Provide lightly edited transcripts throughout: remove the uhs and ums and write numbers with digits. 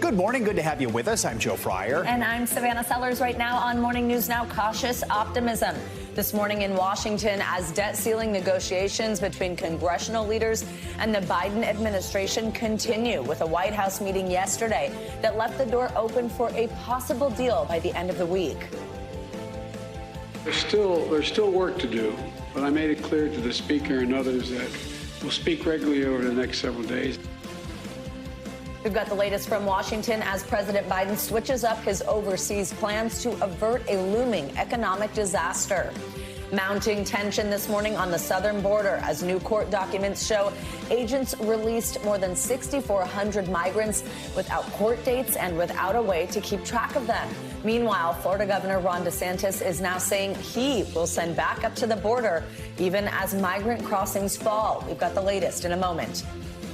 Good morning. Good to have you with us. I'm Joe Fryer. And I'm Savannah Sellers. Right now on Morning News Now, cautious optimism. This morning in Washington, as debt ceiling negotiations between congressional leaders and the Biden administration continue, with a White House meeting yesterday that left the door open for a possible deal by the end of the week. There's still work to do, but I made it clear to the Speaker and others that we'll speak regularly over the next several days. We've got the latest from Washington as President Biden switches up his overseas plans to avert a looming economic disaster. Mounting tension this morning on the southern border as new court documents show agents released more than 6,400 migrants without court dates and without a way to keep track of them. Meanwhile, Florida Governor Ron DeSantis is now saying he will send back up to the border even as migrant crossings fall. We've got the latest in a moment.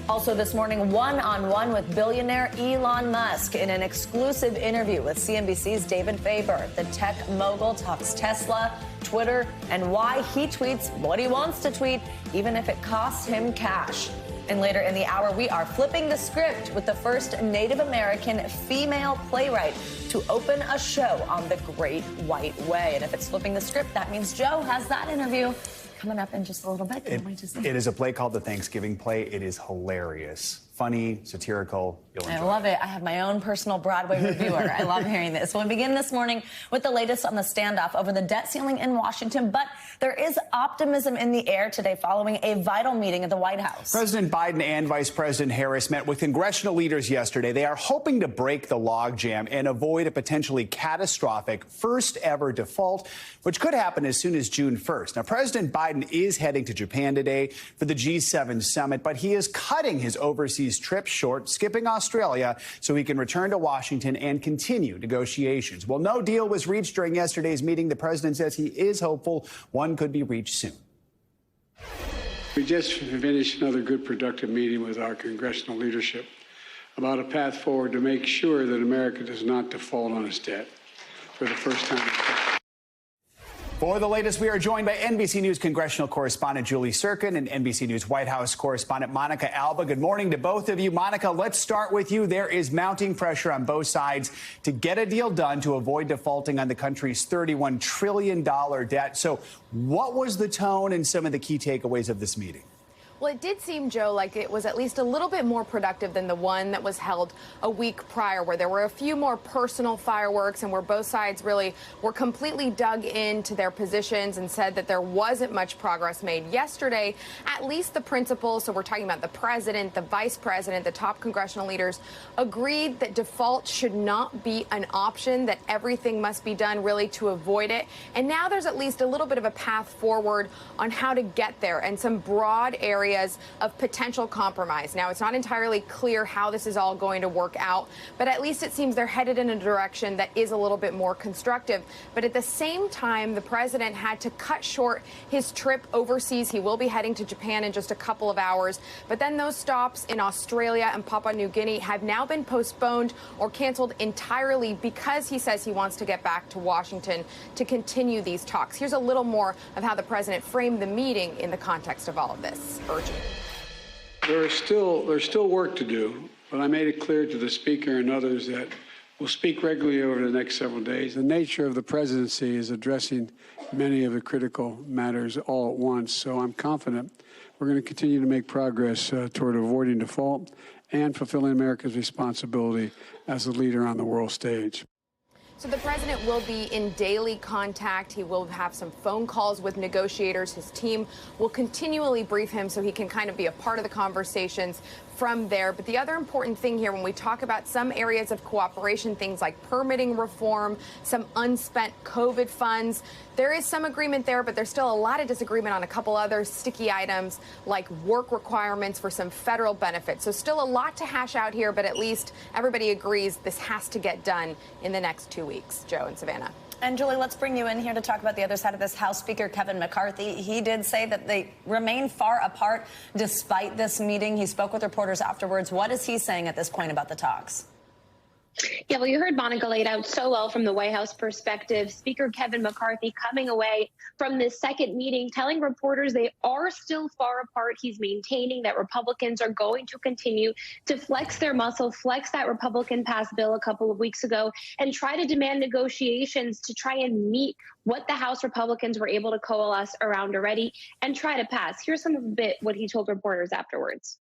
Also this morning, one-on-one with billionaire Elon Musk in an exclusive interview with CNBC's David Faber. The tech mogul talks Tesla, Twitter, and why he tweets what he wants to tweet, even if it costs him cash. And later in the hour, we are flipping the script with the first Native American female playwright to open a show on the Great White Way. And if it's flipping the script, that means Joe has that interview coming up in just a little bit. Can't wait to see. It is a play called The Thanksgiving Play. It is hilarious, funny, satirical. You'll enjoy I love it. I have my own personal Broadway reviewer. I love hearing this. We'll begin this morning with the latest on the standoff over the debt ceiling in Washington, but there is optimism in the air today following a vital meeting at the White House. President Biden and Vice President Harris met with congressional leaders yesterday. They are hoping to break the logjam and avoid a potentially catastrophic first ever default, which could happen as soon as June 1st. Now, President Biden is heading to Japan today for the G7 summit, but he is cutting his overseas trip short, skipping Australia so he can return to Washington and continue negotiations. Well, no deal was reached during yesterday's meeting. The president says he is hopeful one could be reached soon. We just finished another good, productive meeting with our congressional leadership about a path forward to make sure that America does not default on its debt for the first time. For the latest, we are joined by NBC News congressional correspondent Julie Serkin and NBC News White House correspondent Monica Alba. Good morning to both of you. Monica, let's start with you. There is mounting pressure on both sides to get a deal done to avoid defaulting on the country's $31 trillion debt. So what was the tone and some of the key takeaways of this meeting? Well, it did seem, Joe, like it was at least a little bit more productive than the one that was held a week prior, where there were a few more personal fireworks and where both sides really were completely dug into their positions and said that there wasn't much progress made. Yesterday, at least the principals, so we're talking about the president, the vice president, the top congressional leaders, agreed that default should not be an option, that everything must be done really to avoid it. And now there's at least a little bit of a path forward on how to get there and some broad areas of potential compromise. Now, it's not entirely clear how this is all going to work out, but at least it seems they're headed in a direction that is a little bit more constructive. But at the same time, the president had to cut short his trip overseas. He will be heading to Japan in just a couple of hours. But then those stops in Australia and Papua New Guinea have now been postponed or canceled entirely because he says he wants to get back to Washington to continue these talks. Here's a little more of how the president framed the meeting in the context of all of this. There's still work to do, but I made it clear to the Speaker and others that we'll speak regularly over the next several days. The nature of the presidency is addressing many of the critical matters all at once, so I'm confident we're going to continue to make progress toward avoiding default and fulfilling America's responsibility as a leader on the world stage. So the president will be in daily contact. He will have some phone calls with negotiators. His team will continually brief him so he can kind of be a part of the conversations from there. But the other important thing here, when we talk about some areas of cooperation, things like permitting reform, some unspent COVID funds, there is some agreement there, but there's still a lot of disagreement on a couple other sticky items like work requirements for some federal benefits. So still a lot to hash out here, but at least everybody agrees this has to get done in the next 2 weeks. Joe and Savannah. And Julie, let's bring you in here to talk about the other side of this. House Speaker Kevin McCarthy, he did say that they remain far apart despite this meeting. He spoke with reporters afterwards. What is he saying at this point about the talks? Yeah, well, you heard Monica laid out so well from the White House perspective. Speaker Kevin McCarthy coming away from this second meeting, telling reporters they are still far apart. He's maintaining that Republicans are going to continue to flex their muscle, flex that Republican passed bill a couple of weeks ago, and try to demand negotiations to try and meet what the House Republicans were able to coalesce around already and try to pass. Here's some of what he told reporters afterwards.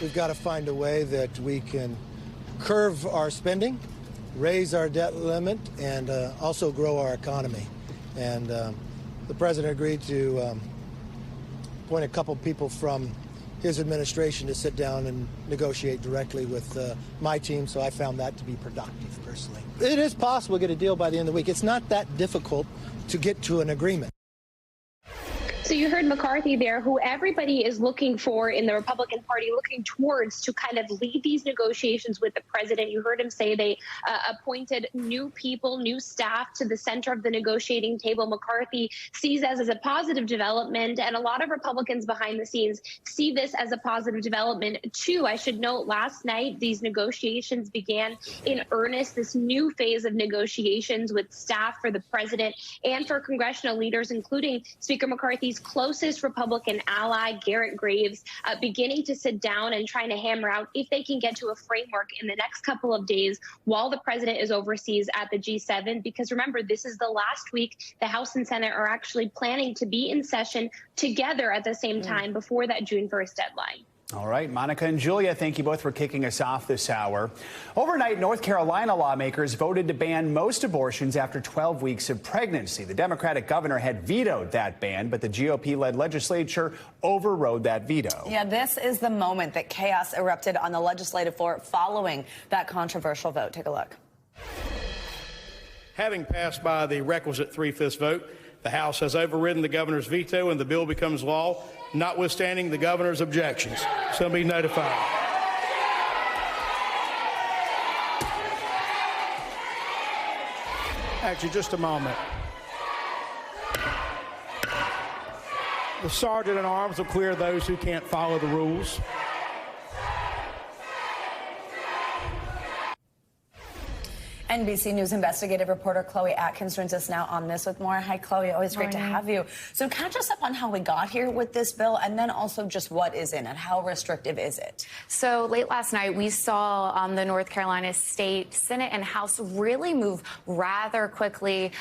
We've got to find a way that we can curve our spending, raise our debt limit, and also grow our economy. And the president agreed to appoint a couple people from his administration to sit down and negotiate directly with my team, so I found that to be productive personally. It is possible to get a deal by the end of the week. It's not that difficult to get to an agreement. So you heard McCarthy there, who everybody is looking for in the Republican Party, looking towards to kind of lead these negotiations with the president. You heard him say they appointed new people, new staff to the center of the negotiating table. McCarthy sees this as a positive development, and a lot of Republicans behind the scenes see this as a positive development too. I should note last night these negotiations began in earnest, this new phase of negotiations with staff for the president and for congressional leaders, including Speaker McCarthy's closest Republican ally, Garrett Graves, beginning to sit down and trying to hammer out if they can get to a framework in the next couple of days while the president is overseas at the G7. Because remember, this is the last week the House and Senate are actually planning to be in session together at the same time before that June 1st deadline. All right, Monica and Julia, thank you both for kicking us off this hour. Overnight, North Carolina lawmakers voted to ban most abortions after 12 weeks of pregnancy. The Democratic governor had vetoed that ban, but the GOP-led legislature overrode that veto. Yeah, this is the moment that chaos erupted on the legislative floor following that controversial vote. Take a look. Having passed by the requisite 3/5 vote, the House has overridden the governor's veto and the bill becomes law, notwithstanding the governor's objections. So be notified. Actually, just a moment. The sergeant at arms will clear those who can't follow the rules. NBC News investigative reporter Chloe Atkins joins us now on This with More. Hi, Chloe. Always great to have you. So catch us up on how we got here with this bill, and then also just what is in it. How restrictive is it? So late last night, we saw the North Carolina State Senate and House really move rather quickly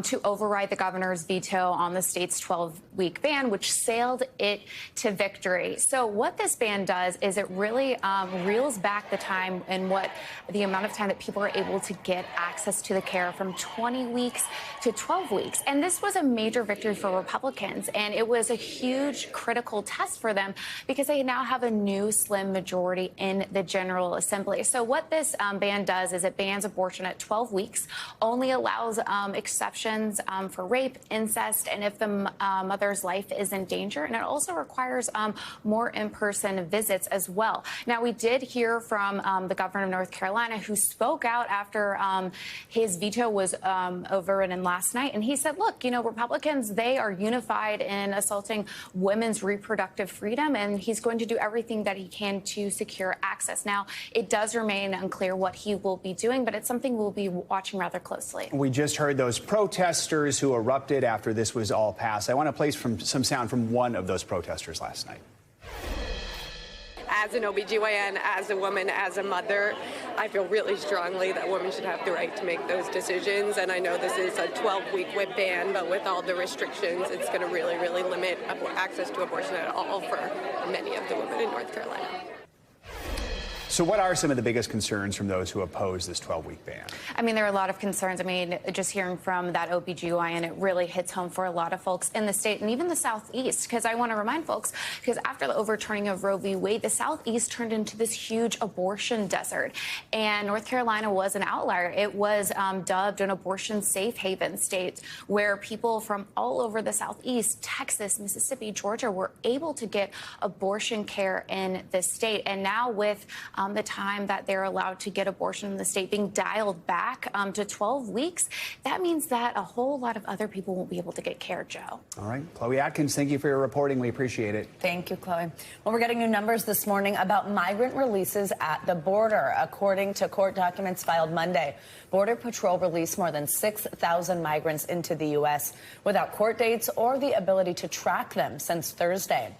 to override the governor's veto on the state's 12-week ban, which sailed it to victory. So what this ban does is it really reels back the time and the amount of time that people are able to get access to the care from 20 weeks to 12 weeks. And this was a major victory for Republicans, and it was a huge critical test for them because they now have a new slim majority in the General Assembly. So what this ban does is it bans abortion at 12 weeks, only allows exceptions for rape, incest, and if the mother's life is in danger. And it also requires more in-person visits as well. Now, we did hear from the governor of North Carolina, who spoke out after his veto was overridden last night. And he said, look, Republicans, they are unified in assaulting women's reproductive freedom, and he's going to do everything that he can to secure access. Now, it does remain unclear what he will be doing, but it's something we'll be watching rather closely. We just heard those protesters who erupted after this was all passed. I want to play some sound from one of those protesters last night. As an OBGYN, as a woman, as a mother, I feel really strongly that women should have the right to make those decisions. And I know this is a 12-week whip ban, but with all the restrictions, it's going to really, really limit access to abortion at all for many of the women in North Carolina. So what are some of the biggest concerns from those who oppose this 12-week ban? I mean, there are a lot of concerns. I mean, just hearing from that OBGYN, it really hits home for a lot of folks in the state and even the Southeast, because I want to remind folks, because after the overturning of Roe v. Wade, the Southeast turned into this huge abortion desert, and North Carolina was an outlier. It was dubbed an abortion safe haven state, where people from all over the Southeast, Texas, Mississippi, Georgia, were able to get abortion care in this state. And now with the time that they're allowed to get abortion in the state being dialed back to 12 weeks. That means that a whole lot of other people won't be able to get care, Joe. All right. Chloe Atkins, thank you for your reporting. We appreciate it. Thank you, Chloe. Well, we're getting new numbers this morning about migrant releases at the border. According to court documents filed Monday, Border Patrol released more than 6,000 migrants into the U.S. without court dates or the ability to track them since Thursday.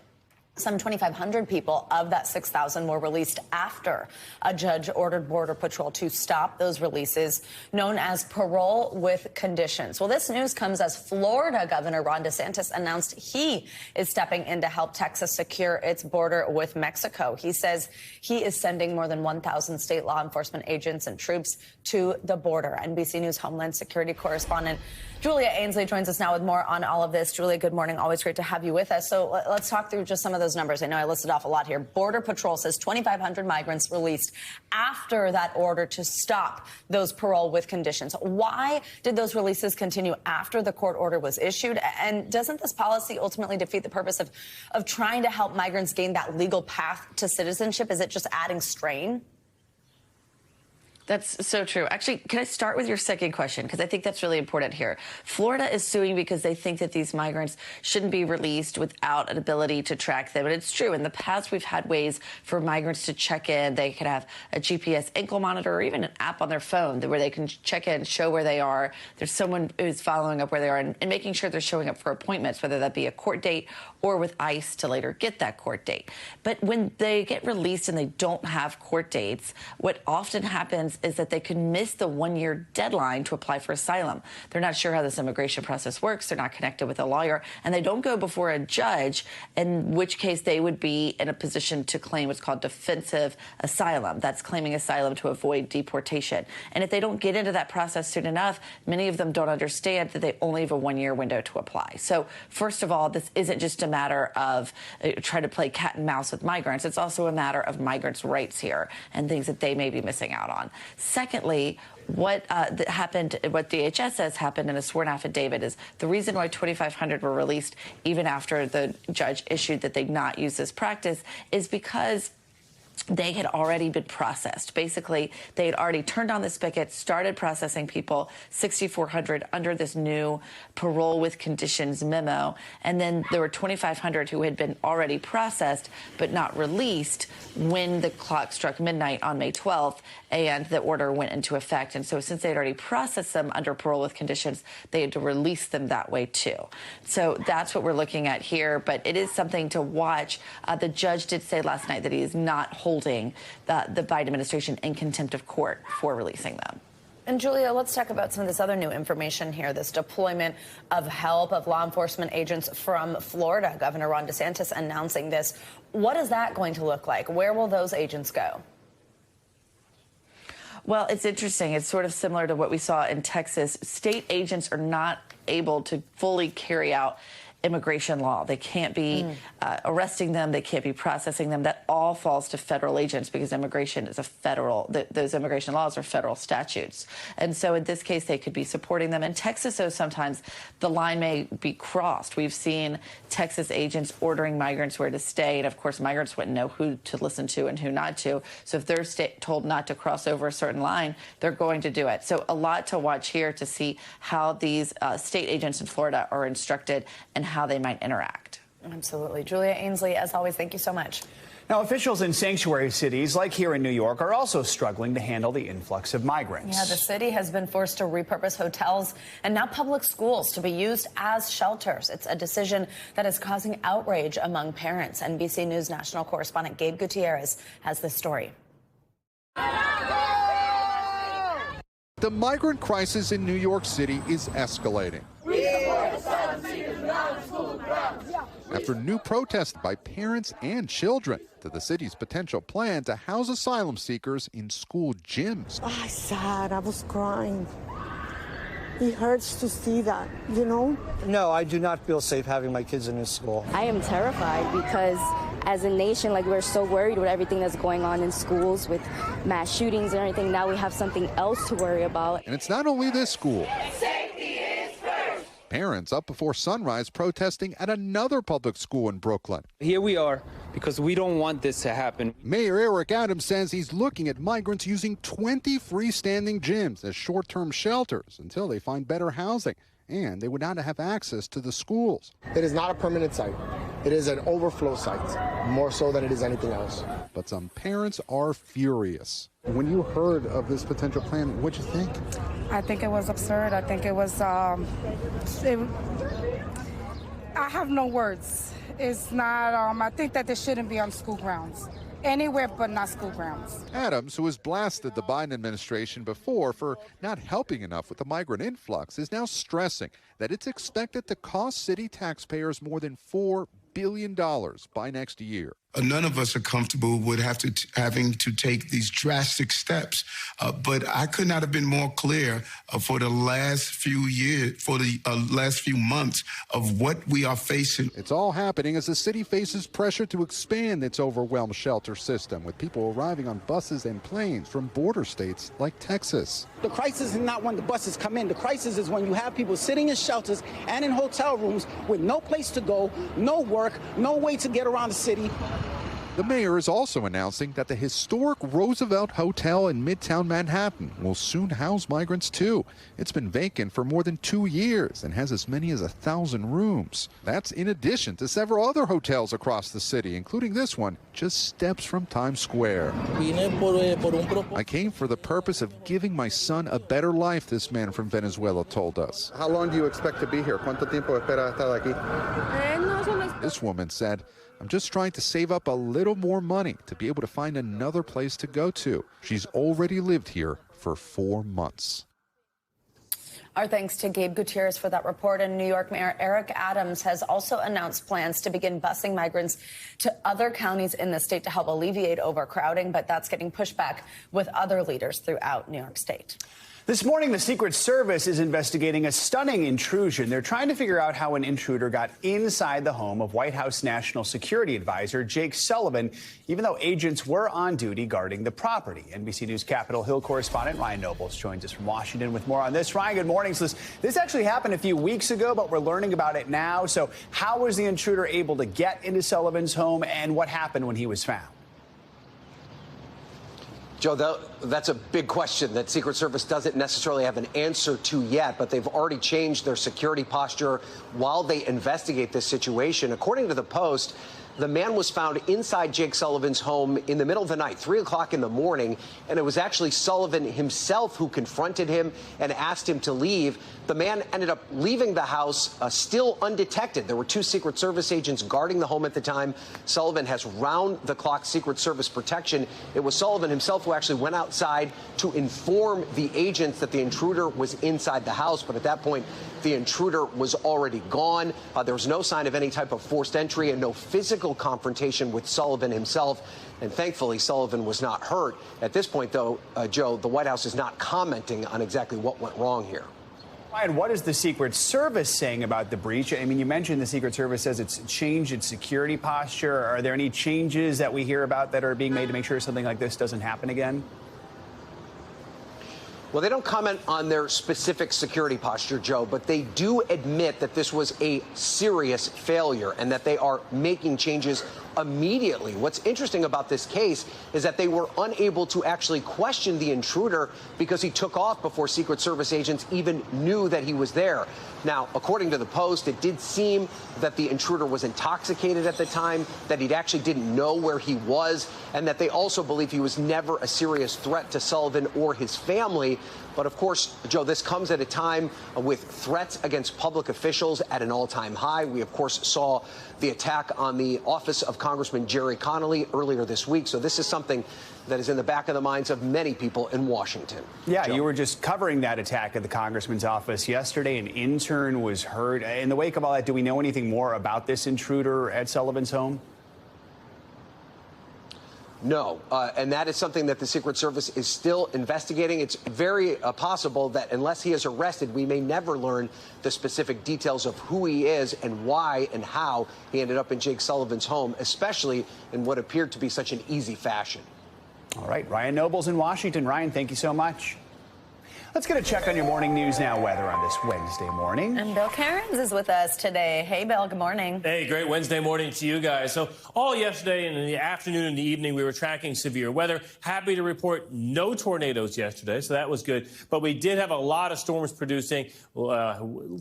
Some 2,500 people of that 6,000 were released after a judge ordered Border Patrol to stop those releases, known as parole with conditions. Well, this news comes as Florida Governor Ron DeSantis announced he is stepping in to help Texas secure its border with Mexico. He says he is sending more than 1,000 state law enforcement agents and troops to the border. NBC News Homeland Security correspondent Julia Ainsley joins us now with more on all of this. Julia, good morning. Always great to have you with us. So let's talk through just some of those numbers. I know I listed off a lot here. Border Patrol says 2,500 migrants released after that order to stop those parole with conditions. Why did those releases continue after the court order was issued? And doesn't this policy ultimately defeat the purpose of trying to help migrants gain that legal path to citizenship? Is it just adding strain? That's so true. Actually, can I start with your second question? Because I think that's really important here. Florida is suing because they think that these migrants shouldn't be released without an ability to track them. And it's true. In the past, we've had ways for migrants to check in. They could have a GPS ankle monitor or even an app on their phone where they can check in, show where they are. There's someone who's following up where they are and making sure they're showing up for appointments, whether that be a court date or with ICE to later get that court date. But when they get released and they don't have court dates, what often happens is that they could miss the one-year deadline to apply for asylum. They're not sure how this immigration process works. They're not connected with a lawyer, and they don't go before a judge, in which case they would be in a position to claim what's called defensive asylum. That's claiming asylum to avoid deportation. And if they don't get into that process soon enough, many of them don't understand that they only have a one-year window to apply. So first of all, this isn't just a matter of trying to play cat and mouse with migrants. It's also a matter of migrants' rights here and things that they may be missing out on. Secondly, what happened, what DHS says happened in a sworn affidavit is the reason why 2,500 were released even after the judge issued that they not use this practice is because they had already been processed. Basically, they had already turned on the spigot, started processing people, 6,400 under this new parole with conditions memo. And then there were 2,500 who had been already processed but not released when the clock struck midnight on May 12th and the order went into effect. And so since they had already processed them under parole with conditions, they had to release them that way too. So that's what we're looking at here. But it is something to watch. The judge did say last night that he is not holding the Biden administration in contempt of court for releasing them. And Julia, let's talk about some of this other new information here, this deployment of help of law enforcement agents from Florida. Governor Ron DeSantis announcing this. What is that going to look like? Where will those agents go? Well, it's interesting. It's sort of similar to what we saw in Texas. State agents are not able to fully carry out immigration law. They can't be arresting them. They can't be processing them. That all falls to federal agents because immigration is a federal, those immigration laws are federal statutes. And so in this case, they could be supporting them. In Texas, though, sometimes the line may be crossed. We've seen Texas agents ordering migrants where to stay. And of course, migrants wouldn't know who to listen to and who not to. So if they're told not to cross over a certain line, they're going to do it. So a lot to watch here to see how these state agents in Florida are instructed and how they might interact. Absolutely. Julia Ainsley, as always, thank you so much. Now, officials in sanctuary cities like here in New York are also struggling to handle the influx of migrants. Yeah, the city has been forced to repurpose hotels and now public schools to be used as shelters. It's a decision that is causing outrage among parents. NBC News national correspondent Gabe Gutierrez has this story. The migrant crisis in New York City is escalating. After new protests by parents and children to the city's potential plan to house asylum seekers in school gyms. Oh, sad. I was crying. It hurts to see that, you know? No, I do not feel safe having my kids in this school. I am terrified because as a nation, like, we're so worried with everything that's going on in schools with mass shootings and everything. Now we have something else to worry about. And it's not only this school. Parents up before sunrise protesting at another public school in Brooklyn. Here we are because we don't want this to happen. Mayor Eric Adams says he's looking at migrants using 20 freestanding gyms as short-term shelters until they find better housing, and they would not have access to the schools. It is not a permanent site. It is an overflow site, more so than it is anything else. But some parents are furious. When you heard of this potential plan, what'd you think? I think it was absurd. I think it was, I have no words. It's not, I think that this shouldn't be on school grounds. Anywhere but not school grounds. Adams, who has blasted the Biden administration before for not helping enough with the migrant influx, is now stressing that it's expected to cost city taxpayers more than $4 billion by next year. None of us are comfortable with having to take these drastic steps, but I could not have been more clear for the last few years, for the last few months of what we are facing. It's all happening as the city faces pressure to expand its overwhelmed shelter system, with people arriving on buses and planes from border states like Texas. The crisis is not when the buses come in. The crisis is when you have people sitting in shelters and in hotel rooms with no place to go, no work, no way to get around the city. The mayor is also announcing that the historic Roosevelt Hotel in Midtown Manhattan will soon house migrants too. It's been vacant for more than 2 years and has as many as 1,000 rooms. That's in addition to several other hotels across the city, including this one just steps from Times Square. I came for the purpose of giving my son a better life, this man from Venezuela told us. How long do you expect to be here? ¿Cuánto tiempo espera estar aquí? This woman said, I'm just trying to save up a little more money to be able to find another place to go to. She's already lived here for 4 months. Our thanks to Gabe Gutierrez for that report. And New York Mayor Eric Adams has also announced plans to begin busing migrants to other counties in the state to help alleviate overcrowding. But that's getting pushed back with other leaders throughout New York State. This morning, the Secret Service is investigating a stunning intrusion. They're trying to figure out how an intruder got inside the home of White House National Security Advisor Jake Sullivan, even though agents were on duty guarding the property. NBC News Capitol Hill correspondent Ryan Nobles joins us from Washington with more on this. Ryan, good morning. So this actually happened a few weeks ago, but we're learning about it now. So how was the intruder able to get into Sullivan's home, and what happened when he was found? Joe, that's a big question that Secret Service doesn't necessarily have an answer to yet, but they've already changed their security posture while they investigate this situation. According to the Post, the man was found inside Jake Sullivan's home in the middle of the night, 3 o'clock in the morning, and it was actually Sullivan himself who confronted him and asked him to leave. The man ended up leaving the house still undetected. There were 2 Secret Service agents guarding the home at the time. Sullivan has round-the-clock Secret Service protection. It was Sullivan himself who actually went outside to inform the agents that the intruder was inside the house, but at that point, the intruder was already gone. There was no sign of any type of forced entry and no physical confrontation with Sullivan himself. And thankfully, Sullivan was not hurt. At this point, though, Joe, the White House is not commenting on exactly what went wrong here. Ryan, what is the Secret Service saying about the breach? I mean, you mentioned the Secret Service says it's changed its security posture. Are there any changes that we hear about that are being made to make sure something like this doesn't happen again? Well, they don't comment on their specific security posture, Joe, but they do admit that this was a serious failure and that they are making changes immediately. What's interesting about this case is that they were unable to actually question the intruder because he took off before Secret Service agents even knew that he was there. Now, according to the Post, it did seem that the intruder was intoxicated at the time, that he actually didn't know where he was, and that they also believe he was never a serious threat to Sullivan or his family. But of course, Joe, this comes at a time with threats against public officials at an all-time high. We, of course, saw the attack on the office of Congressman Jerry Connolly earlier this week. So this is something that is in the back of the minds of many people in Washington. Yeah, Joe. You were just covering that attack at the congressman's office yesterday. An intern was hurt. In the wake of all that, do we know anything more about this intruder at Sullivan's home? No, and that is something that the Secret Service is still investigating. It's very possible that unless he is arrested, we may never learn the specific details of who he is and why and how he ended up in Jake Sullivan's home, especially in what appeared to be such an easy fashion. All right, Ryan Nobles in Washington. Ryan, thank you so much. Let's get a check on your morning news now weather on this Wednesday morning. And Bill Cairns is with us today. Hey, Bill, good morning. Hey, great Wednesday morning to you guys. So all yesterday and in the afternoon and the evening, we were tracking severe weather. Happy to report no tornadoes yesterday, so that was good. But we did have a lot of storms producing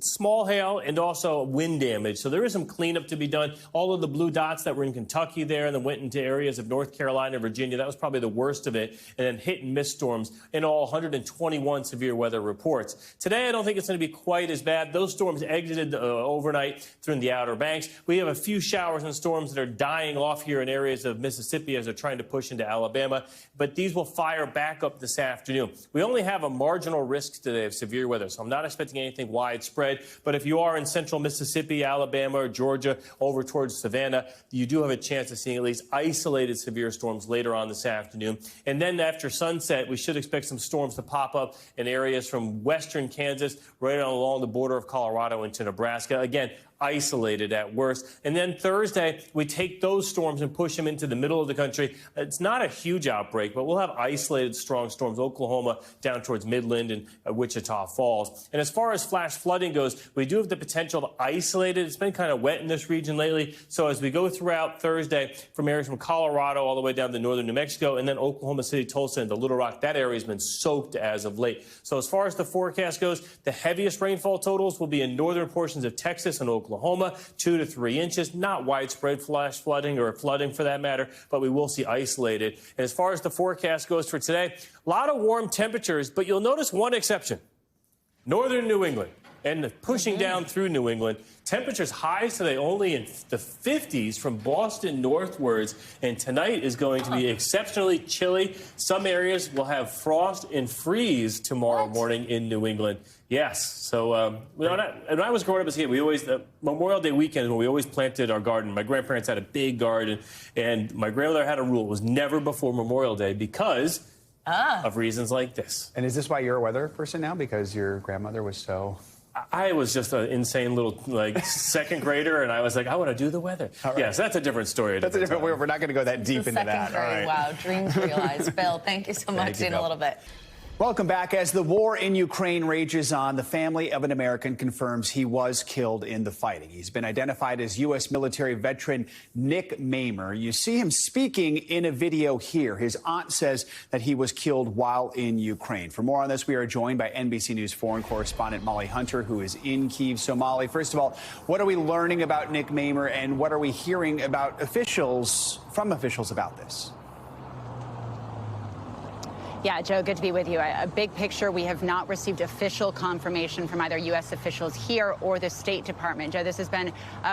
small hail and also wind damage. So there is some cleanup to be done. All of the blue dots that were in Kentucky there and then went into areas of North Carolina, Virginia, that was probably the worst of it. And then hit and miss storms. In all, 121 severe weather reports. Today, I don't think it's going to be quite as bad. Those storms exited overnight through the Outer Banks. We have a few showers and storms that are dying off here in areas of Mississippi as they're trying to push into Alabama, but these will fire back up this afternoon. We only have a marginal risk today of severe weather, so I'm not expecting anything widespread, but if you are in central Mississippi, Alabama, or Georgia, over towards Savannah, you do have a chance of seeing at least isolated severe storms later on this afternoon. And then after sunset, we should expect some storms to pop up in areas from western Kansas right along the border of Colorado into Nebraska. Again, isolated at worst. And then Thursday, we take those storms and push them into the middle of the country. It's not a huge outbreak, but we'll have isolated strong storms, Oklahoma down towards Midland and Wichita Falls. And as far as flash flooding goes, we do have the potential to isolate it. It's been kind of wet in this region lately. So as we go throughout Thursday from areas from Colorado all the way down to northern New Mexico and then Oklahoma City, Tulsa, and the Little Rock, that area has been soaked as of late. So as far as the forecast goes, the heaviest rainfall totals will be in northern portions of Texas and Oklahoma, 2 to 3 inches, not widespread flash flooding or flooding for that matter, but we will see isolated. And as far as the forecast goes for today, a lot of warm temperatures, but you'll notice one exception, northern New England. And pushing down through New England, temperatures highs today only in the 50s from Boston northwards. And tonight is going to be exceptionally chilly. Some areas will have frost and freeze tomorrow morning in New England. Yes. So when I was growing up as a kid, we always, Memorial Day weekend, when we always planted our garden. My grandparents had a big garden. And my grandmother had a rule. It was never before Memorial Day because of reasons like this. And is this why you're a weather person now? Because your grandmother was so... I was just an insane little, second grader, and I was like, I want to do the weather. Right. Yes, that's a different story. That's a different way. We're not going to go that deep into that. All right. Wow, dreams realized. Bill, thank you so much. See you in a little bit. Welcome back. As the war in Ukraine rages on, the family of an American confirms he was killed in the fighting. He's been identified as U.S. military veteran Nick Mamer. You see him speaking in a video here. His aunt says that he was killed while in Ukraine. For more on this, we are joined by NBC News foreign correspondent Molly Hunter, who is in Kyiv. So, Molly, first of all, what are we learning about Nick Mamer, and what are we hearing about from officials about this? Yeah, Joe, good to be with you. A big picture, we have not received official confirmation from either U.S. officials here or the State Department. Joe, this has been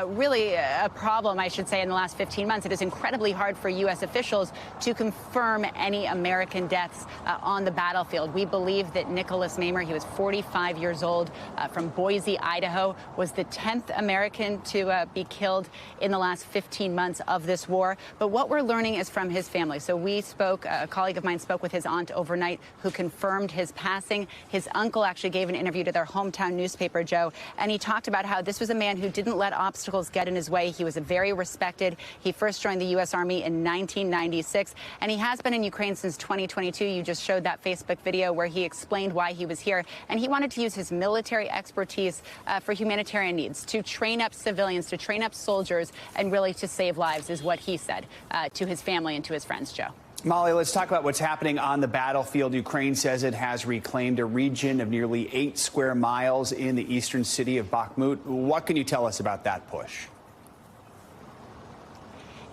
really a problem, I should say, in the last 15 months. It is incredibly hard for U.S. officials to confirm any American deaths on the battlefield. We believe that Nicholas Mamer, he was 45 years old, from Boise, Idaho, was the 10th American to be killed in the last 15 months of this war. But what we're learning is from his family. So we spoke, a colleague of mine spoke with his aunt overnight who confirmed his passing. His uncle actually gave an interview to their hometown newspaper, Joe, and he talked about how this was a man who didn't let obstacles get in his way. He was very respected. He first joined the U.S. Army in 1996, and he has been in Ukraine since 2022. You just showed that Facebook video where he explained why he was here, and he wanted to use his military expertise for humanitarian needs, to train up civilians, to train up soldiers, and really to save lives, is what he said to his family and to his friends, Joe. Molly, let's talk about what's happening on the battlefield. Ukraine says it has reclaimed a region of nearly 8 square miles in the eastern city of Bakhmut. What can you tell us about that push?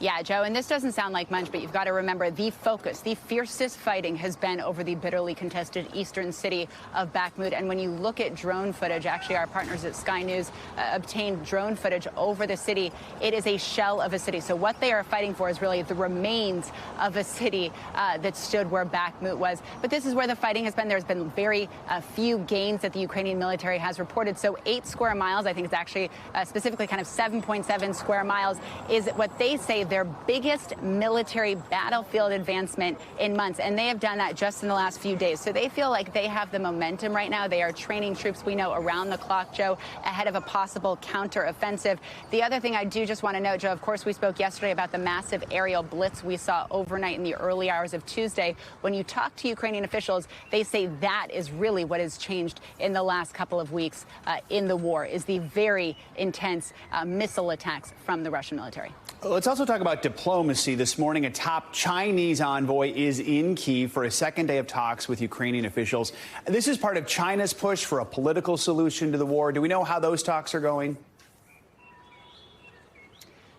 Yeah, Joe, and this doesn't sound like much, but you've got to remember the focus, the fiercest fighting has been over the bitterly contested eastern city of Bakhmut. And when you look at drone footage, actually our partners at Sky News obtained drone footage over the city. It is a shell of a city. So what they are fighting for is really the remains of a city that stood where Bakhmut was. But this is where the fighting has been. There's been very few gains that the Ukrainian military has reported. So 8 square miles, I think it's actually specifically kind of 7.7 square miles, is what they say their biggest military battlefield advancement in months, and they have done that just in the last few days. So they feel like they have the momentum right now. They are training troops, we know, around the clock, Joe, ahead of a possible counteroffensive. The other thing I do just want to note, Joe, of course, we spoke yesterday about the massive aerial blitz we saw overnight in the early hours of Tuesday. When you talk to Ukrainian officials, they say that is really what has changed in the last couple of weeks in the war, is the very intense missile attacks from the Russian military. Let's also talk about diplomacy. This morning, a top Chinese envoy is in Kyiv for a second day of talks with Ukrainian officials. This is part of China's push for a political solution to the war. Do we know how those talks are going?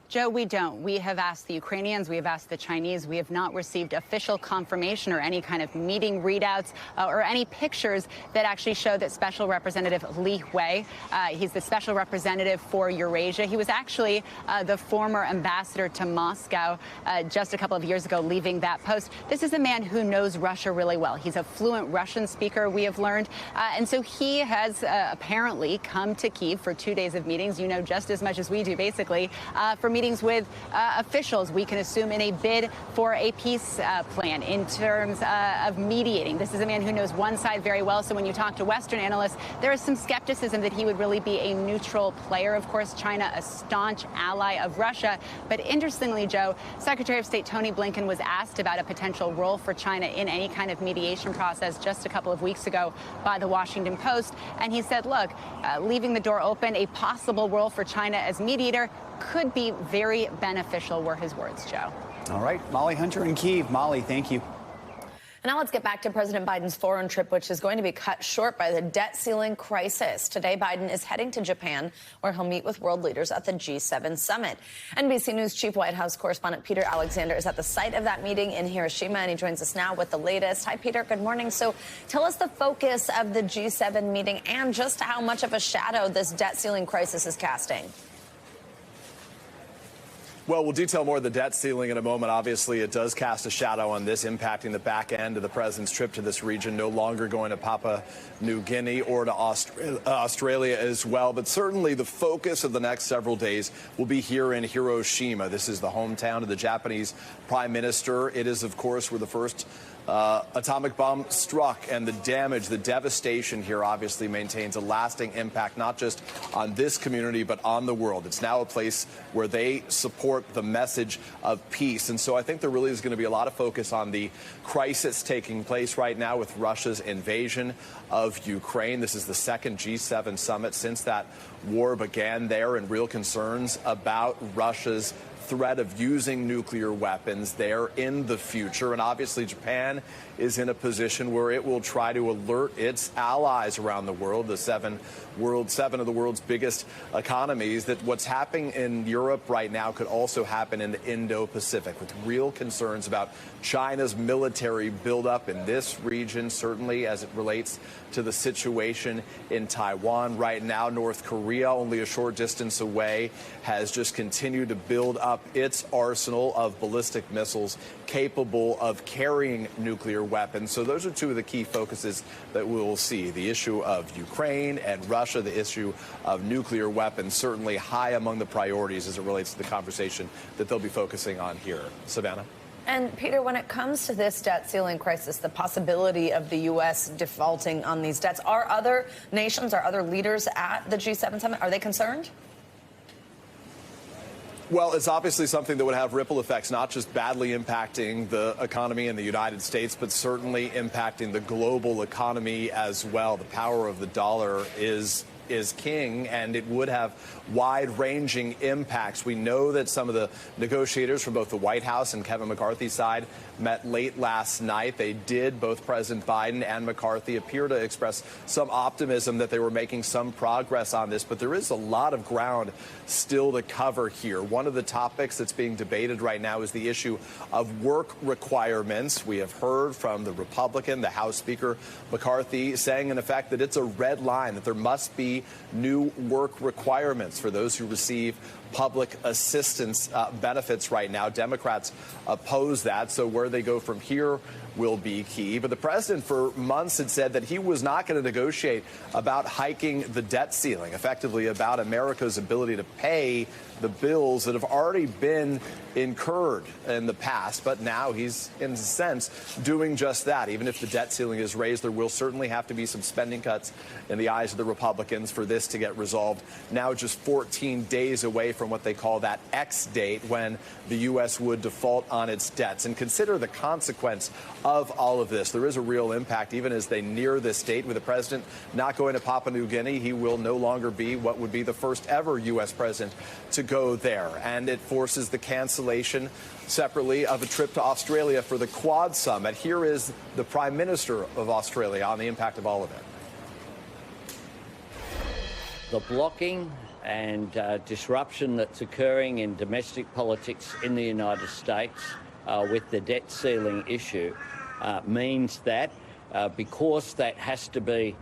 Joe, we don't. We have asked the Ukrainians, we have asked the Chinese. We have not received official confirmation or any kind of meeting readouts or any pictures that actually show that Special Representative Li Hui, he's the Special Representative for Eurasia. He was actually the former ambassador to Moscow just a couple of years ago, leaving that post. This is a man who knows Russia really well. He's a fluent Russian speaker, we have learned. And so he has apparently come to Kyiv for 2 days of meetings, you know, just as much as we do, basically, for meetings with officials, we can assume, in a bid for a peace plan in terms of mediating. This is a man who knows one side very well. So when you talk to Western analysts, there is some skepticism that he would really be a neutral player. Of course, China, a staunch ally of Russia. But interestingly, Joe, Secretary of State Tony Blinken was asked about a potential role for China in any kind of mediation process just a couple of weeks ago by the Washington Post. And he said, look, leaving the door open, a possible role for China as mediator could be very beneficial, were his words, Joe. All right, Molly Hunter in Kyiv. Molly, thank you. And now let's get back to President Biden's foreign trip, which is going to be cut short by the debt ceiling crisis. Today, Biden is heading to Japan, where he'll meet with world leaders at the G7 summit. NBC News Chief White House correspondent Peter Alexander is at the site of that meeting in Hiroshima, and he joins us now with the latest. Hi, Peter. Good morning. So tell us the focus of the G7 meeting and just how much of a shadow this debt ceiling crisis is casting. Well, we'll detail more of the debt ceiling in a moment. Obviously, it does cast a shadow on this, impacting the back end of the president's trip to this region, no longer going to Papua New Guinea or to Australia as well. But certainly the focus of the next several days will be here in Hiroshima. This is the hometown of the Japanese prime minister. It is, of course, where the first atomic bomb struck, and the damage, the devastation here obviously maintains a lasting impact, not just on this community, but on the world. It's now a place where they support the message of peace. And so I think there really is going to be a lot of focus on the crisis taking place right now with Russia's invasion of Ukraine. This is the second G7 summit since that war began there, and real concerns about Russia's threat of using nuclear weapons there in the future. And obviously Japan is in a position where it will try to alert its allies around the world, the seven of the world's biggest economies, that what's happening in Europe right now could also happen in the Indo-Pacific, with real concerns about China's military buildup in this region, certainly as it relates to the situation in Taiwan. Right now, North Korea, only a short distance away, has just continued to build up its arsenal of ballistic missiles capable of carrying nuclear weapons. So those are two of the key focuses that we will see. The issue of Ukraine and Russia, the issue of nuclear weapons, certainly high among the priorities as it relates to the conversation that they'll be focusing on here. Savannah? And, Peter, when it comes to this debt ceiling crisis, the possibility of the U.S. defaulting on these debts, are other nations, are other leaders at the G7 summit, are they concerned? Well, it's obviously something that would have ripple effects, not just badly impacting the economy in the United States, but certainly impacting the global economy as well. The power of the dollar is king, and it would have wide-ranging impacts. We know that some of the negotiators from both the White House and Kevin McCarthy's side met late last night. They did, both President Biden and McCarthy, appear to express some optimism that they were making some progress on this, but there is a lot of ground still to cover here. One of the topics that's being debated right now is the issue of work requirements. We have heard from the Republican, the House Speaker McCarthy, saying in effect that it's a red line, that there must be new work requirements for those who receive public assistance benefits right now. Democrats oppose that. So where they go from here will be key. But the president for months had said that he was not going to negotiate about hiking the debt ceiling, effectively about America's ability to pay the bills that have already been incurred in the past. But now he's, in a sense, doing just that. Even if the debt ceiling is raised, there will certainly have to be some spending cuts in the eyes of the Republicans for this to get resolved. Now just 14 days away from what they call that X date, when the U.S. would default on its debts. And consider the consequence of all of this. There is a real impact even as they near this date. With the president not going to Papua New Guinea, he will no longer be what would be the first ever U.S. president to go there. And it forces the cancellation separately of a trip to Australia for the Quad Summit. Here is the Prime Minister of Australia on the impact of all of it. The blocking and disruption that's occurring in domestic politics in the United States with the debt ceiling issue means that because that has to be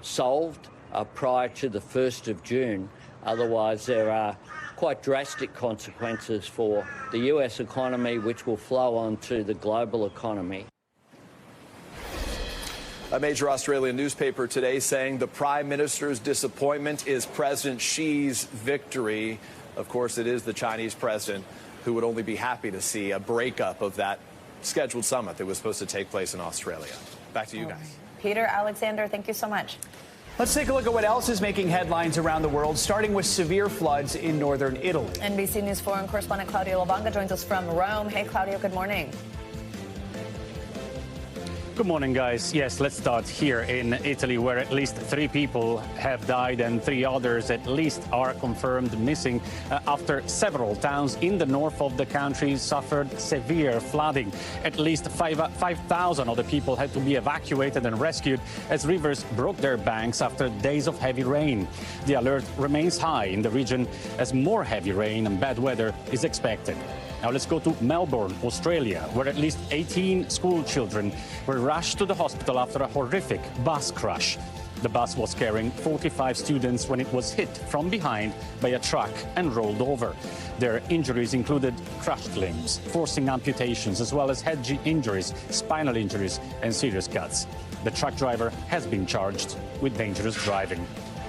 solved prior to the 1st of June, otherwise there are quite drastic consequences for the US economy, which will flow on to the global economy. A major Australian newspaper today saying the Prime Minister's disappointment is President Xi's victory. Of course, it is the Chinese president who would only be happy to see a breakup of that scheduled summit that was supposed to take place in Australia. Back to you guys. Peter, Alexander, thank you so much. Let's take a look at what else is making headlines around the world, starting with severe floods in northern Italy. NBC News foreign correspondent Claudio Lavanga joins us from Rome. Hey, Claudio, good morning. Good morning, guys. Yes, let's start here in Italy, where at least 3 people have died and 3 others at least are confirmed missing after several towns in the north of the country suffered severe flooding. At least 5,000 other people had to be evacuated and rescued as rivers broke their banks after days of heavy rain. The alert remains high in the region as more heavy rain and bad weather is expected. Now let's go to Melbourne, Australia, where at least 18 school children were rushed to the hospital after a horrific bus crash. The bus was carrying 45 students when it was hit from behind by a truck and rolled over. Their injuries included crushed limbs, forcing amputations, as well as head injuries, spinal injuries, and serious cuts. The truck driver has been charged with dangerous driving.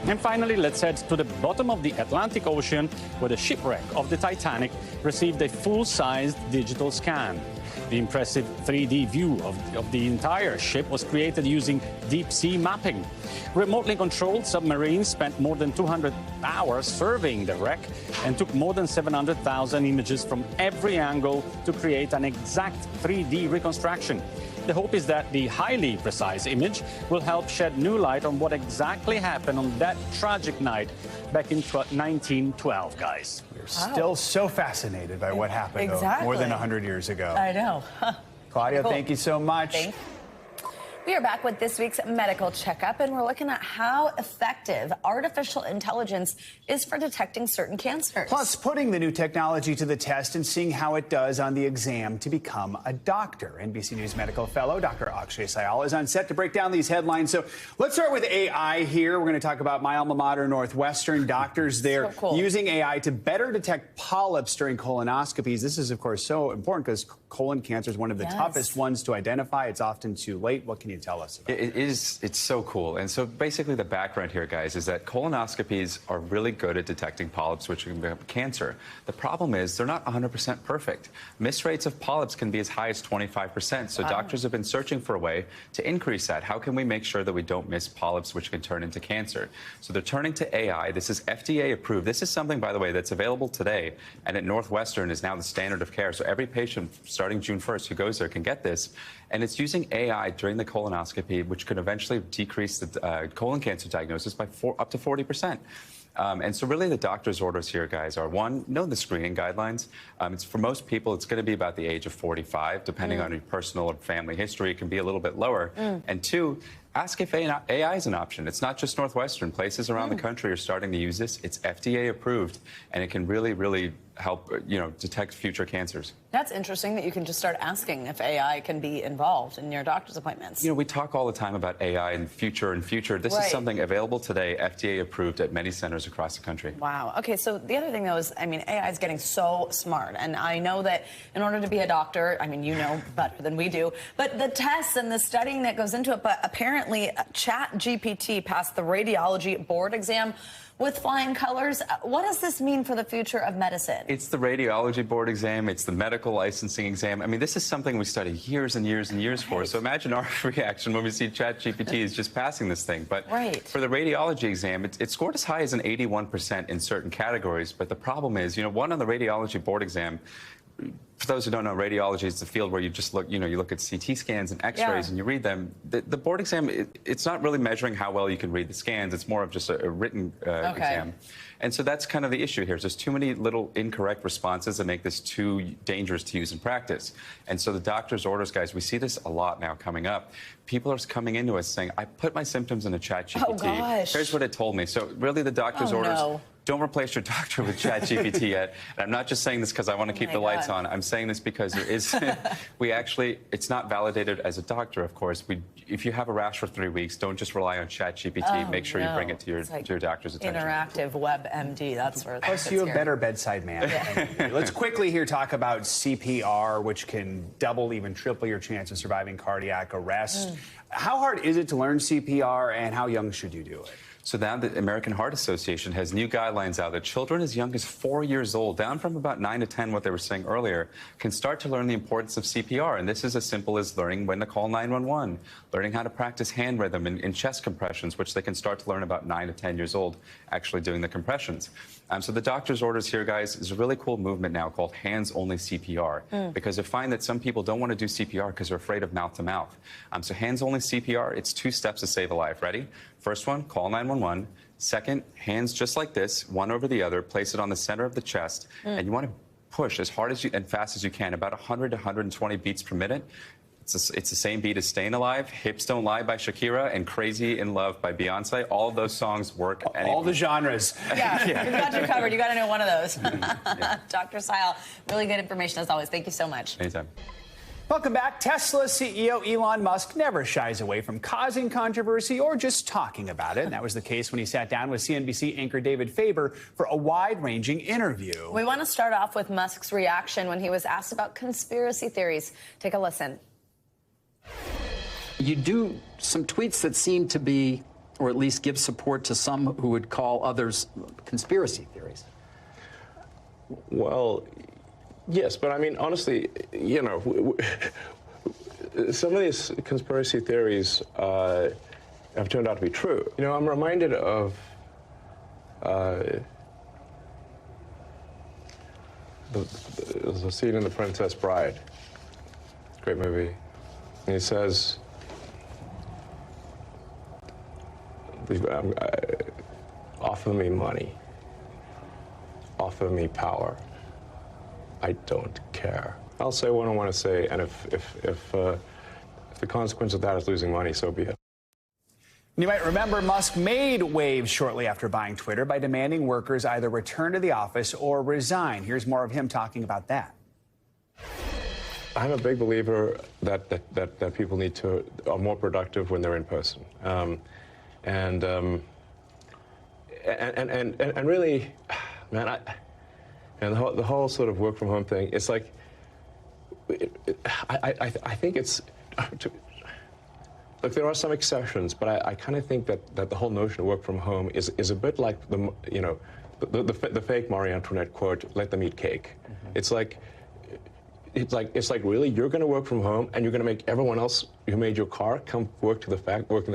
And finally, let's head to the bottom of the Atlantic Ocean, where the shipwreck of the Titanic received a full-sized digital scan. The impressive 3D view of the entire ship was created using deep-sea mapping. Remotely controlled submarines spent more than 200 hours surveying the wreck and took more than 700,000 images from every angle to create an exact 3D reconstruction. The hope is that the highly precise image will help shed new light on what exactly happened on that tragic night back in 1912, guys. We're still so fascinated by what happened more than 100 years ago. I know. Claudia, thank you so much. Thanks. We are back with this week's medical checkup, and we're looking at how effective artificial intelligence is for detecting certain cancers. Plus, putting the new technology to the test and seeing how it does on the exam to become a doctor. NBC News medical fellow Dr. Akshay Syal is on set to break down these headlines. So let's start with AI here. We're going to talk about my alma mater, Northwestern. Doctors there using AI to better detect polyps during colonoscopies. This is, of course, so important because colon cancer is one of the toughest ones to identify. It's often too late. What can you tell us about it? It's so cool. And so basically the background here, guys, is that colonoscopies are really good at detecting polyps, which can become cancer. The problem is they're not 100% perfect. Miss rates of polyps can be as high as 25%. So doctors have been searching for a way to increase that. How can we make sure that we don't miss polyps, which can turn into cancer? So they're turning to AI. This is FDA approved. This is something, by the way, that's available today. And at Northwestern is now the standard of care. So every patient starting June 1st who goes there can get this. And it's using AI during the colonoscopy, which could eventually decrease the colon cancer diagnosis by up to 40%. And so really the doctor's orders here, guys, are one, know the screening guidelines. It's for most people, it's going to be about the age of 45, depending on your personal or family history. It can be a little bit lower. And two, ask if AI is an option. It's not just Northwestern. Places around the country are starting to use this. It's FDA approved, and it can really, really help, detect future cancers. That's interesting that you can just start asking if AI can be involved in your doctor's appointments. We talk all the time about AI and future. This is something available today, FDA approved at many centers across the country. Wow. Okay, so the other thing, though, is, AI is getting so smart. And I know that in order to be a doctor, you know better than we do, but the tests and the studying that goes into it, but apparently ChatGPT passed the radiology board exam with flying colors. What does this mean for the future of medicine? It's the radiology board exam. It's the medical licensing exam. This is something we study years and years and years for. So imagine our reaction when we see ChatGPT is just passing this thing. But for the radiology exam, it scored as high as an 81% in certain categories. But the problem is, one on the radiology board exam, for those who don't know, radiology is the field where you just look, you look at CT scans and X-rays and you read them. The board exam, it's not really measuring how well you can read the scans. It's more of just a written exam. And so that's kind of the issue here. There's too many little incorrect responses that make this too dangerous to use in practice. And so the doctor's orders, guys, we see this a lot now coming up. People are coming into us saying, I put my symptoms in a ChatGPT. Oh, gosh. Here's what it told me. So really the doctor's orders... No. Don't replace your doctor with ChatGPT yet. And I'm not just saying this because I want to keep the lights on. I'm saying this because there is, it's not validated as a doctor, of course. If you have a rash for 3 weeks, don't just rely on ChatGPT. Make sure you bring it to your doctor's attention. Interactive WebMD, that's where Plus, you have better bedside manner. Let's quickly here talk about CPR, which can double, even triple your chance of surviving cardiac arrest. How hard is it to learn CPR, and how young should you do it? So now the American Heart Association has new guidelines out that children as young as 4 years old, down from about 9 to 10, what they were saying earlier, can start to learn the importance of CPR. And this is as simple as learning when to call 911, learning how to practice hand rhythm in chest compressions, which they can start to learn about 9 to 10 years old, actually doing the compressions. So the doctor's orders here, guys, is a really cool movement now called hands-only CPR, because they find that some people don't want to do CPR because they're afraid of mouth-to-mouth. So hands-only CPR, it's 2 steps to save a life. Ready? First one, call 911. Second, hands just like this, one over the other, place it on the center of the chest, and you want to push as hard as and fast as you can, about 100 to 120 beats per minute. It's the same beat as Staying Alive, Hips Don't Lie by Shakira, and Crazy in Love by Beyonce. All of those songs work. All the genres. Yeah, we've got you covered. You got to know one of those. Dr. Seil, really good information as always. Thank you so much. Anytime. Welcome back. Tesla CEO Elon Musk never shies away from causing controversy or just talking about it. And that was the case when he sat down with CNBC anchor David Faber for a wide-ranging interview. We want to start off with Musk's reaction when he was asked about conspiracy theories. Take a listen. You do some tweets that seem to be, or at least give support to some who would call others conspiracy theories. Well, yes, but I mean, honestly, some of these conspiracy theories have turned out to be true. I'm reminded of the scene in The Princess Bride. Great movie. And he says, offer me money, offer me power. I don't care. I'll say what I want to say, and if the consequence of that is losing money, so be it. You might remember Musk made waves shortly after buying Twitter by demanding workers either return to the office or resign. Here's more of him talking about that. I'm a big believer that people are more productive when they're in person, and really, man, and the whole sort of work from home thing. It's like, I think it's. Look, there are some exceptions, but I kind of think that the whole notion of work from home is a bit like the fake Marie Antoinette quote, "Let them eat cake." Mm-hmm. It's like really, you're going to work from home and you're going to make everyone else who made your car come work in the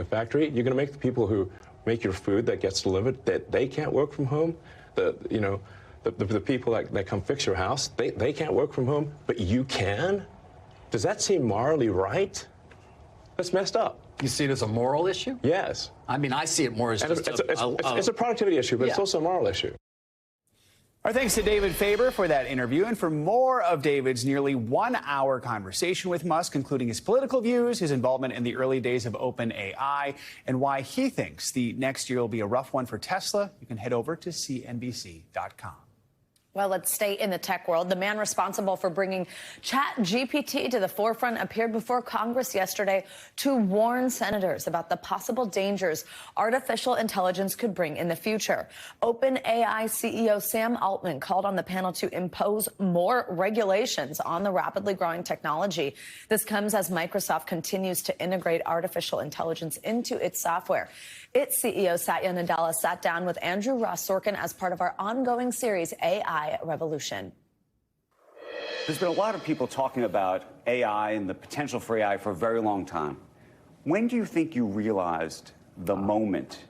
factory. You're going to make the people who make your food that gets delivered that they can't work from home. The people that come fix your house, they can't work from home, but you can. Does that seem morally right? That's messed up. You see it as a moral issue? Yes. I mean, I see it more as just it's a productivity issue, but it's also a moral issue. Our thanks to David Faber for that interview, and for more of David's nearly 1 hour conversation with Musk, including his political views, his involvement in the early days of OpenAI, and why he thinks the next year will be a rough one for Tesla, you can head over to CNBC.com. Well, let's stay in the tech world. The man responsible for bringing ChatGPT to the forefront appeared before Congress yesterday to warn senators about the possible dangers artificial intelligence could bring in the future. OpenAI CEO Sam Altman called on the panel to impose more regulations on the rapidly growing technology. This comes as Microsoft continues to integrate artificial intelligence into its software. Its CEO Satya Nadella sat down with Andrew Ross Sorkin as part of our ongoing series, AI Revolution. There's been a lot of people talking about AI and the potential for AI for a very long time. When do you think you realized the moment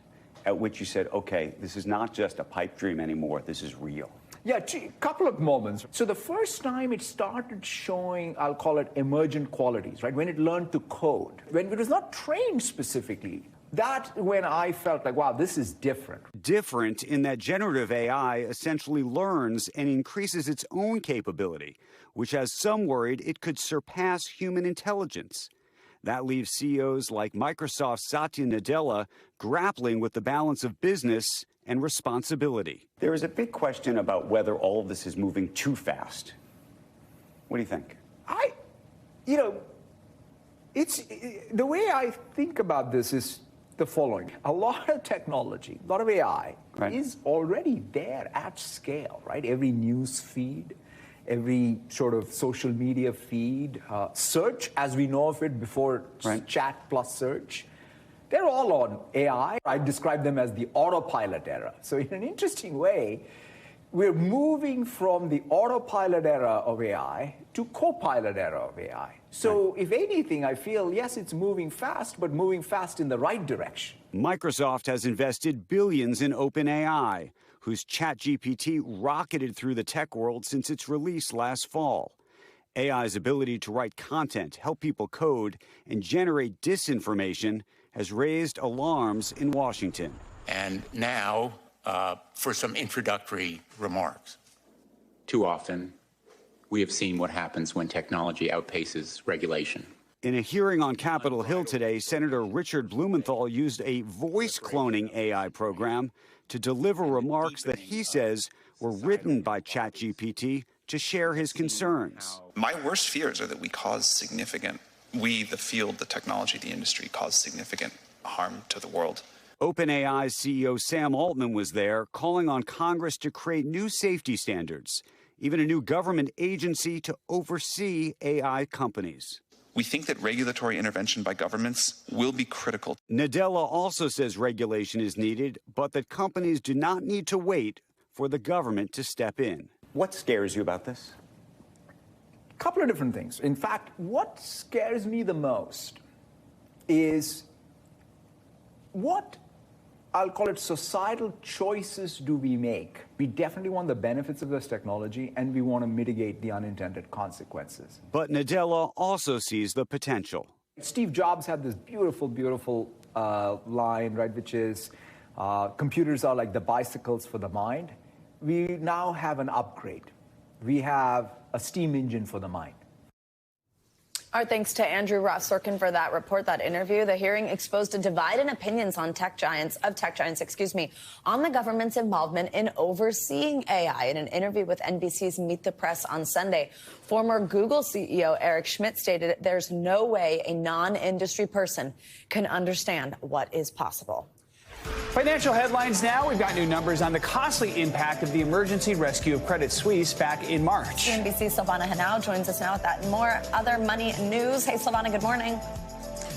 at which you said, okay, this is not just a pipe dream anymore, this is real? Yeah, a couple of moments. So the first time it started showing, I'll call it emergent qualities, right? When it learned to code, when it was not trained specifically, that's when I felt like, wow, this is different. Different in that generative AI essentially learns and increases its own capability, which has some worried it could surpass human intelligence. That leaves CEOs like Microsoft's Satya Nadella grappling with the balance of business and responsibility. There is a big question about whether all of this is moving too fast. What do you think? It's the way I think about this is the following. A lot of technology, a lot of AI is already there at scale, right? Every news feed, every sort of social media feed, search as we know of it before chat plus search, they're all on AI. I describe them as the autopilot era. So in an interesting way, we're moving from the autopilot era of AI to co-pilot era of AI. So if anything, I feel, yes, it's moving fast, but moving fast in the right direction. Microsoft has invested billions in OpenAI, whose ChatGPT rocketed through the tech world since its release last fall. AI's ability to write content, help people code, and generate disinformation has raised alarms in Washington. And now, for some introductory remarks. Too often, we have seen what happens when technology outpaces regulation. In a hearing on Capitol Hill today, Senator Richard Blumenthal used a voice cloning AI program to deliver remarks that he says were written by ChatGPT to share his concerns. My worst fears are that we, the field, the technology, the industry, cause significant harm to the world. OpenAI's CEO Sam Altman was there, calling on Congress to create new safety standards, even a new government agency to oversee AI companies. We think that regulatory intervention by governments will be critical. Nadella also says regulation is needed, but that companies do not need to wait for the government to step in. What scares you about this? A couple of different things. In fact, what scares me the most is what I'll call it societal choices do we make. We definitely want the benefits of this technology, and we want to mitigate the unintended consequences. But Nadella also sees the potential. Steve Jobs had this beautiful, beautiful line, right, which is computers are like the bicycles for the mind. We now have an upgrade. We have a steam engine for the mind. Our thanks to Andrew Ross Sorkin for that report, that interview. The hearing exposed a divide in opinions on tech giants, on the government's involvement in overseeing AI. In an interview with NBC's Meet the Press on Sunday, former Google CEO Eric Schmidt stated there's no way a non-industry person can understand what is possible. Financial headlines now. We've got new numbers on the costly impact of the emergency rescue of Credit Suisse back in March. NBC's Silvana Henao joins us now with that and more other money news. Hey, Silvana, good morning.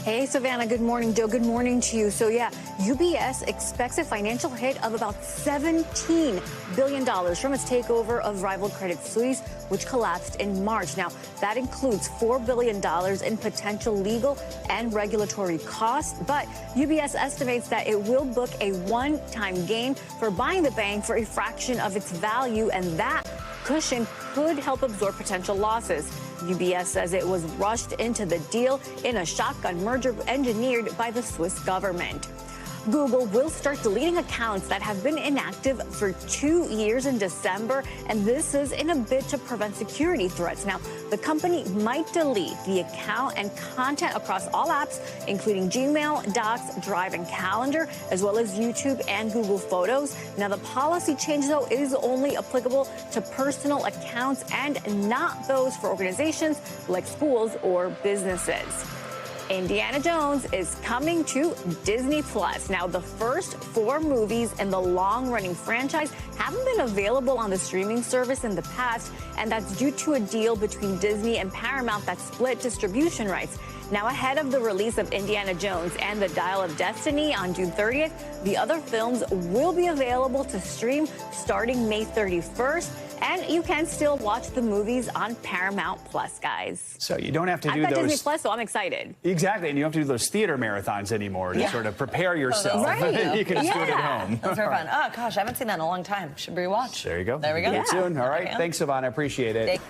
Hey, Savannah, good morning. Joe, good morning to you. So, yeah, UBS expects a financial hit of about $17 billion from its takeover of rival Credit Suisse, which collapsed in March. Now, that includes $4 billion in potential legal and regulatory costs. But UBS estimates that it will book a one-time gain for buying the bank for a fraction of its value, and that cushion could help absorb potential losses. UBS says it was rushed into the deal in a shotgun merger engineered by the Swiss government. Google will start deleting accounts that have been inactive for 2 years in December, and this is in a bid to prevent security threats. Now, the company might delete the account and content across all apps, including Gmail, Docs, Drive, and Calendar, as well as YouTube and Google Photos. Now, the policy change, though, is only applicable to personal accounts and not those for organizations like schools or businesses. Indiana Jones is coming to Disney Plus. Now, the first 4 movies in the long-running franchise haven't been available on the streaming service in the past, and that's due to a deal between Disney and Paramount that split distribution rights. Now, ahead of the release of Indiana Jones and the Dial of Destiny on June 30th, the other films will be available to stream starting May 31st. And you can still watch the movies on Paramount Plus, guys. So you don't have to do I've got those. Disney Plus, so I'm excited. Exactly, and you don't have to do those theater marathons anymore to sort of prepare yourself. Right. You can just do it at home. Those are fun. Oh, gosh, I haven't seen that in a long time. Should rewatch. There you go. There we go. Get it soon. All right. Thanks, Savannah. I appreciate it.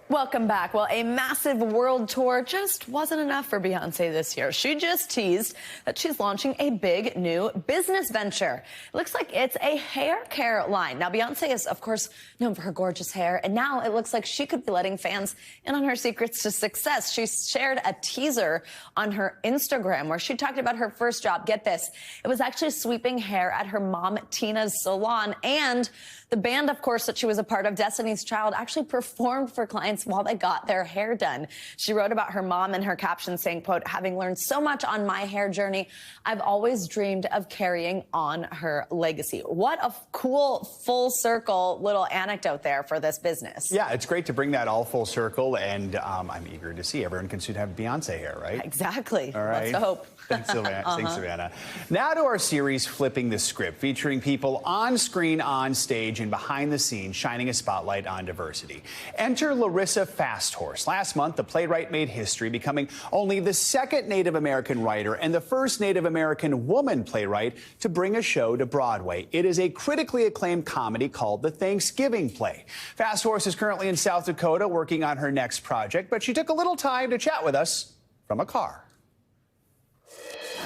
Welcome back. Well, a massive world tour just wasn't enough for Beyoncé this year. She just teased that she's launching a big new business venture. It looks like it's a hair care line. Now, Beyoncé is, of course, known for her gorgeous hair, and now it looks like she could be letting fans in on her secrets to success. She shared a teaser on her Instagram where she talked about her first job. Get this. It was actually sweeping hair at her mom, Tina's salon, and the band, of course, that she was a part of, Destiny's Child, actually performed for clients while they got their hair done. She wrote about her mom in her caption saying, quote, having learned so much on my hair journey, I've always dreamed of carrying on her legacy. What a cool full circle little anecdote there for this business. Yeah, it's great to bring that all full circle, and I'm eager to see. Everyone can soon have Beyonce hair, right? Exactly. All right. Let's hope. Thanks, Savannah. Thanks, Savannah. Now to our series, Flipping the Script, featuring people on screen, on stage, and behind the scenes, shining a spotlight on diversity. Enter Larissa Fasthorse. Last month, the playwright made history, becoming only the second Native American writer and the first Native American woman playwright to bring a show to Broadway. It is a critically acclaimed comedy called The Thanksgiving Play. Fasthorse is currently in South Dakota working on her next project, but she took a little time to chat with us from a car.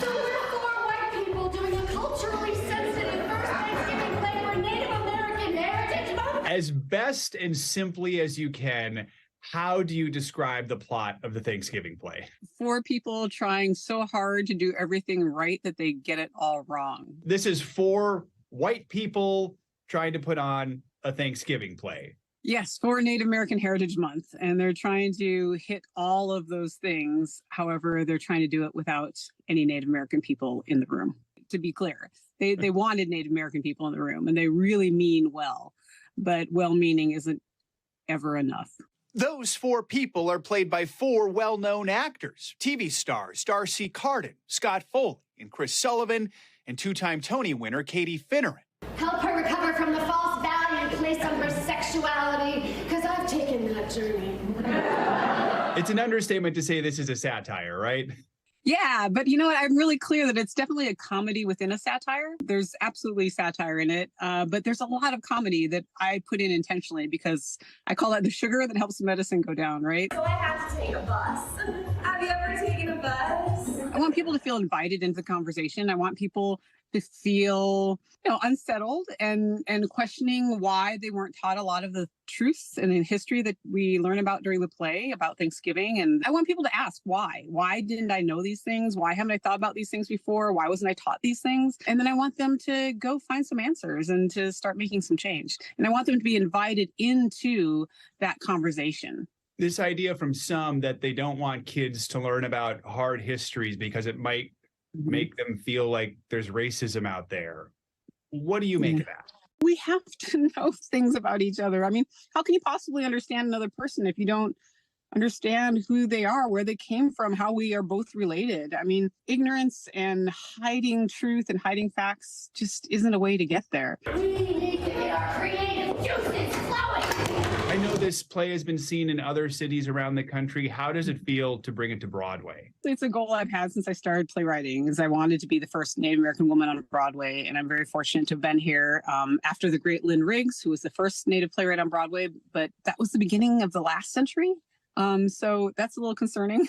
So we're 4 white people doing a culturally sensitive first Thanksgiving play for Native American Heritage Month. As best and simply as you can, how do you describe the plot of the Thanksgiving Play? 4 people trying so hard to do everything right that they get it all wrong. This is 4 white people trying to put on a Thanksgiving play. Yes, for Native American Heritage Month, and they're trying to hit all of those things. However, they're trying to do it without any Native American people in the room. To be clear, they wanted Native American people in the room, and they really mean well, but well-meaning isn't ever enough. Those 4 people are played by 4 well-known actors, TV stars Darcy Carden, Scott Foley, and Chris Sullivan, and 2-time Tony winner Katie Finneran. Help her recover from the false value placed on her sexuality, because I've taken that journey. It's an understatement to say this is a satire, right? Yeah, but you know what? I'm really clear that it's definitely a comedy within a satire. There's absolutely satire in it, but there's a lot of comedy that I put in intentionally because I call that the sugar that helps the medicine go down, right? So I have to take a bus. Have you ever taken a bus? I want people to feel invited into the conversation. I want people to feel, unsettled and questioning why they weren't taught a lot of the truths and the history that we learn about during the play about Thanksgiving. And I want people to ask why. Why didn't I know these things? Why haven't I thought about these things before? Why wasn't I taught these things? And then I want them to go find some answers and to start making some change. And I want them to be invited into that conversation. This idea from some that they don't want kids to learn about hard histories because it might make them feel like there's racism out there. What do you make of that? We have to know things about each other. I mean, how can you possibly understand another person if you don't understand who they are, where they came from, how we are both related? I mean, ignorance and hiding truth and hiding facts just isn't a way to get there. We need to get our creative juices flowing. I know this play has been seen in other cities around the country. How does it feel to bring it to Broadway? It's a goal I've had since I started playwriting, is I wanted to be the first Native American woman on Broadway, and I'm very fortunate to have been here after the great Lynn Riggs, who was the first Native playwright on Broadway, but that was the beginning of the last century. So that's a little concerning.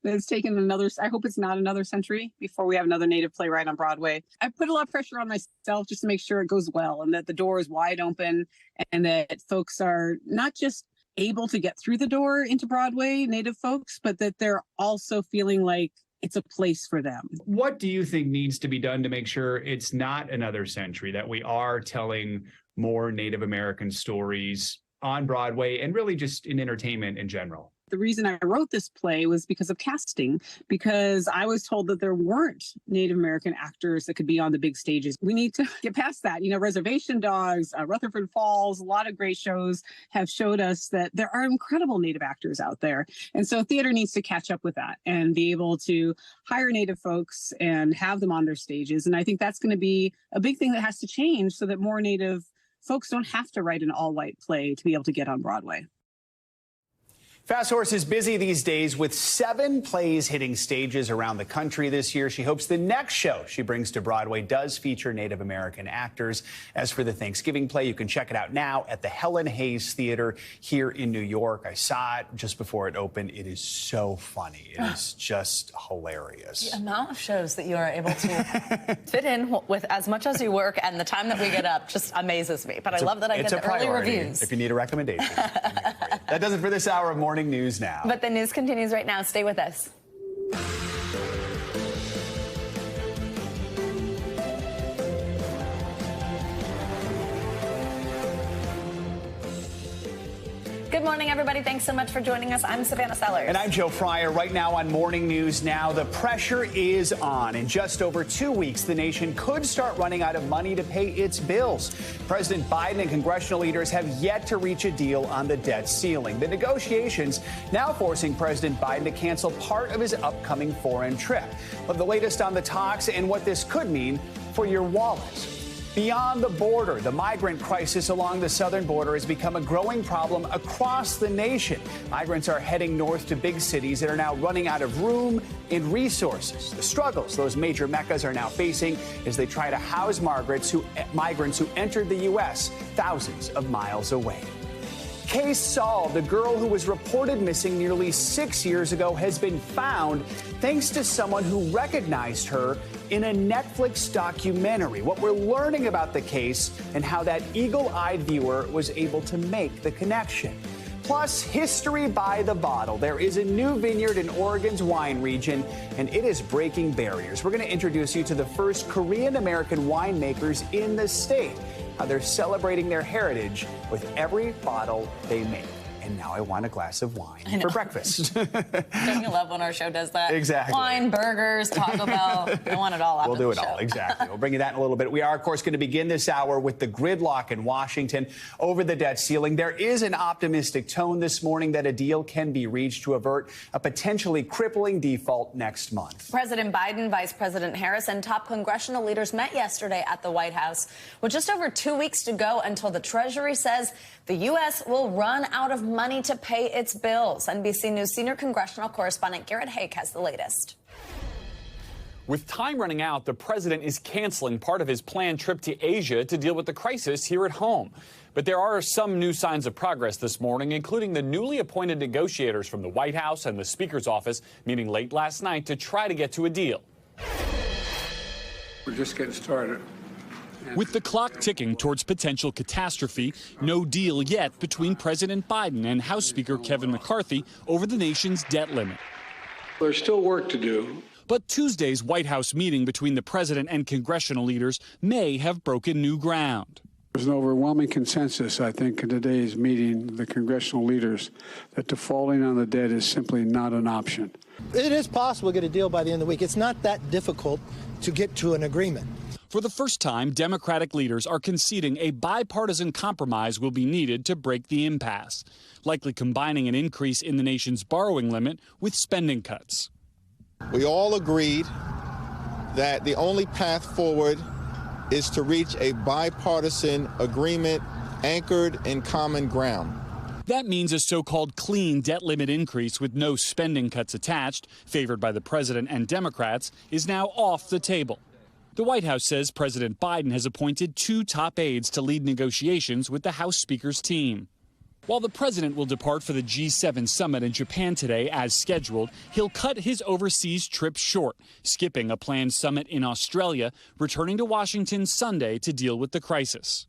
That it's taken another, I hope it's not another century before we have another Native playwright on Broadway. I put a lot of pressure on myself just to make sure it goes well and that the door is wide open and that folks are not just able to get through the door into Broadway, Native folks, but that they're also feeling like it's a place for them. What do you think needs to be done to make sure it's not another century, that we are telling more Native American stories on Broadway and really just in entertainment in general? The reason I wrote this play was because of casting, because I was told that there weren't Native American actors that could be on the big stages. We need to get past that. You know, Reservation Dogs, Rutherford Falls, a lot of great shows have showed us that there are incredible Native actors out there. And so theater needs to catch up with that and be able to hire Native folks and have them on their stages. And I think that's going to be a big thing that has to change so that more Native folks don't have to write an all-white play to be able to get on Broadway. Fast Horse is busy these days with 7 plays hitting stages around the country this year. She hopes the next show she brings to Broadway does feature Native American actors. As for the Thanksgiving play, you can check it out now at the Helen Hayes Theater here in New York. I saw it just before it opened. It is so funny. It is just hilarious. The amount of shows that you are able to fit in with as much as you work and the time that we get up just amazes me. But I love that I get the early reviews. If you need a recommendation. That does it for this hour of Morning News Now. But the news continues right now. Stay with us. Good morning, everybody. Thanks so much for joining us. I'm Savannah Sellers. And I'm Joe Fryer. Right now on Morning News Now, the pressure is on. In just over 2 weeks, the nation could start running out of money to pay its bills. President Biden and congressional leaders have yet to reach a deal on the debt ceiling. The negotiations now forcing President Biden to cancel part of his upcoming foreign trip. But the latest on the talks and what this could mean for your wallet. Beyond the border, the migrant crisis along the southern border has become a growing problem across the nation. Migrants are heading north to big cities that are now running out of room and resources. The struggles those major meccas are now facing as they try to house migrants who entered the U.S. thousands of miles away. Case solved. A girl who was reported missing nearly 6 years ago has been found thanks to someone who recognized her in a Netflix documentary. What we're learning about the case and how that eagle-eyed viewer was able to make the connection. Plus, history by the bottle. There is a new vineyard in Oregon's wine region, and it is breaking barriers. We're going to introduce you to the first Korean-American winemakers in the state, how they're celebrating their heritage with every bottle they make. And now I want a glass of wine for breakfast. Don't you love when our show does that? Exactly. Wine, burgers, Taco Bell. I want it all. We'll do it all. Exactly. We'll bring you that in a little bit. We are, of course, going to begin this hour with the gridlock in Washington over the debt ceiling. There is an optimistic tone this morning that a deal can be reached to avert a potentially crippling default next month. President Biden, Vice President Harris, and top congressional leaders met yesterday at the White House with just over 2 weeks to go until the Treasury says the U.S. will run out of money to pay its bills. NBC News senior congressional correspondent Garrett Haake has the latest. With time running out, the president is canceling part of his planned trip to Asia to deal with the crisis here at home. But there are some new signs of progress this morning, including the newly appointed negotiators from the White House and the Speaker's office meeting late last night to try to get to a deal. We're just getting started. With the clock ticking towards potential catastrophe, no deal yet between President Biden and House Speaker Kevin McCarthy over the nation's debt limit. There's still work to do. But Tuesday's White House meeting between the president and congressional leaders may have broken new ground. There's an overwhelming consensus, I think, in today's meeting, the congressional leaders, that defaulting on the debt is simply not an option. It is possible to get a deal by the end of the week. It's not that difficult to get to an agreement. For the first time, Democratic leaders are conceding a bipartisan compromise will be needed to break the impasse, likely combining an increase in the nation's borrowing limit with spending cuts. We all agreed that the only path forward is to reach a bipartisan agreement anchored in common ground. That means a so-called clean debt limit increase with no spending cuts attached, favored by the president and Democrats, is now off the table. The White House says President Biden has appointed 2 top aides to lead negotiations with the House Speaker's team. While the president will depart for the G7 summit in Japan today as scheduled, he'll cut his overseas trip short, skipping a planned summit in Australia, returning to Washington Sunday to deal with the crisis.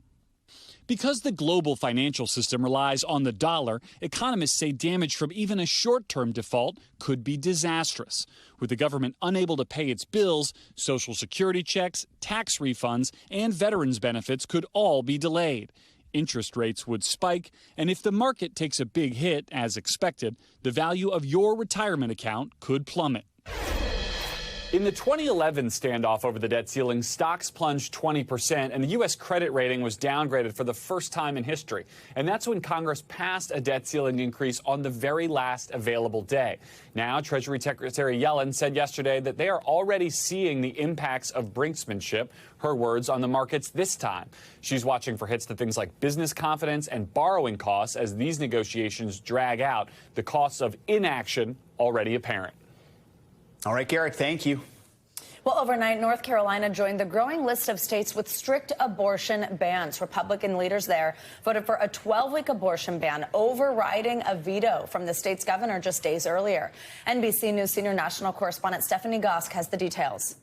Because the global financial system relies on the dollar, economists say damage from even a short-term default could be disastrous. With the government unable to pay its bills, Social Security checks, tax refunds, and veterans benefits could all be delayed. Interest rates would spike, and if the market takes a big hit, as expected, the value of your retirement account could plummet. In the 2011 standoff over the debt ceiling, stocks plunged 20%, and the U.S. credit rating was downgraded for the first time in history. And that's when Congress passed a debt ceiling increase on the very last available day. Now, Treasury Secretary Yellen said yesterday that they are already seeing the impacts of brinksmanship, her words, on the markets this time. She's watching for hits to things like business confidence and borrowing costs as these negotiations drag out, the costs of inaction already apparent. All right, Garrett, thank you. Well, overnight, North Carolina joined the growing list of states with strict abortion bans. Republican leaders there voted for a 12-week abortion ban, overriding a veto from the state's governor just days earlier. NBC News senior national correspondent Stephanie Gosk has the details.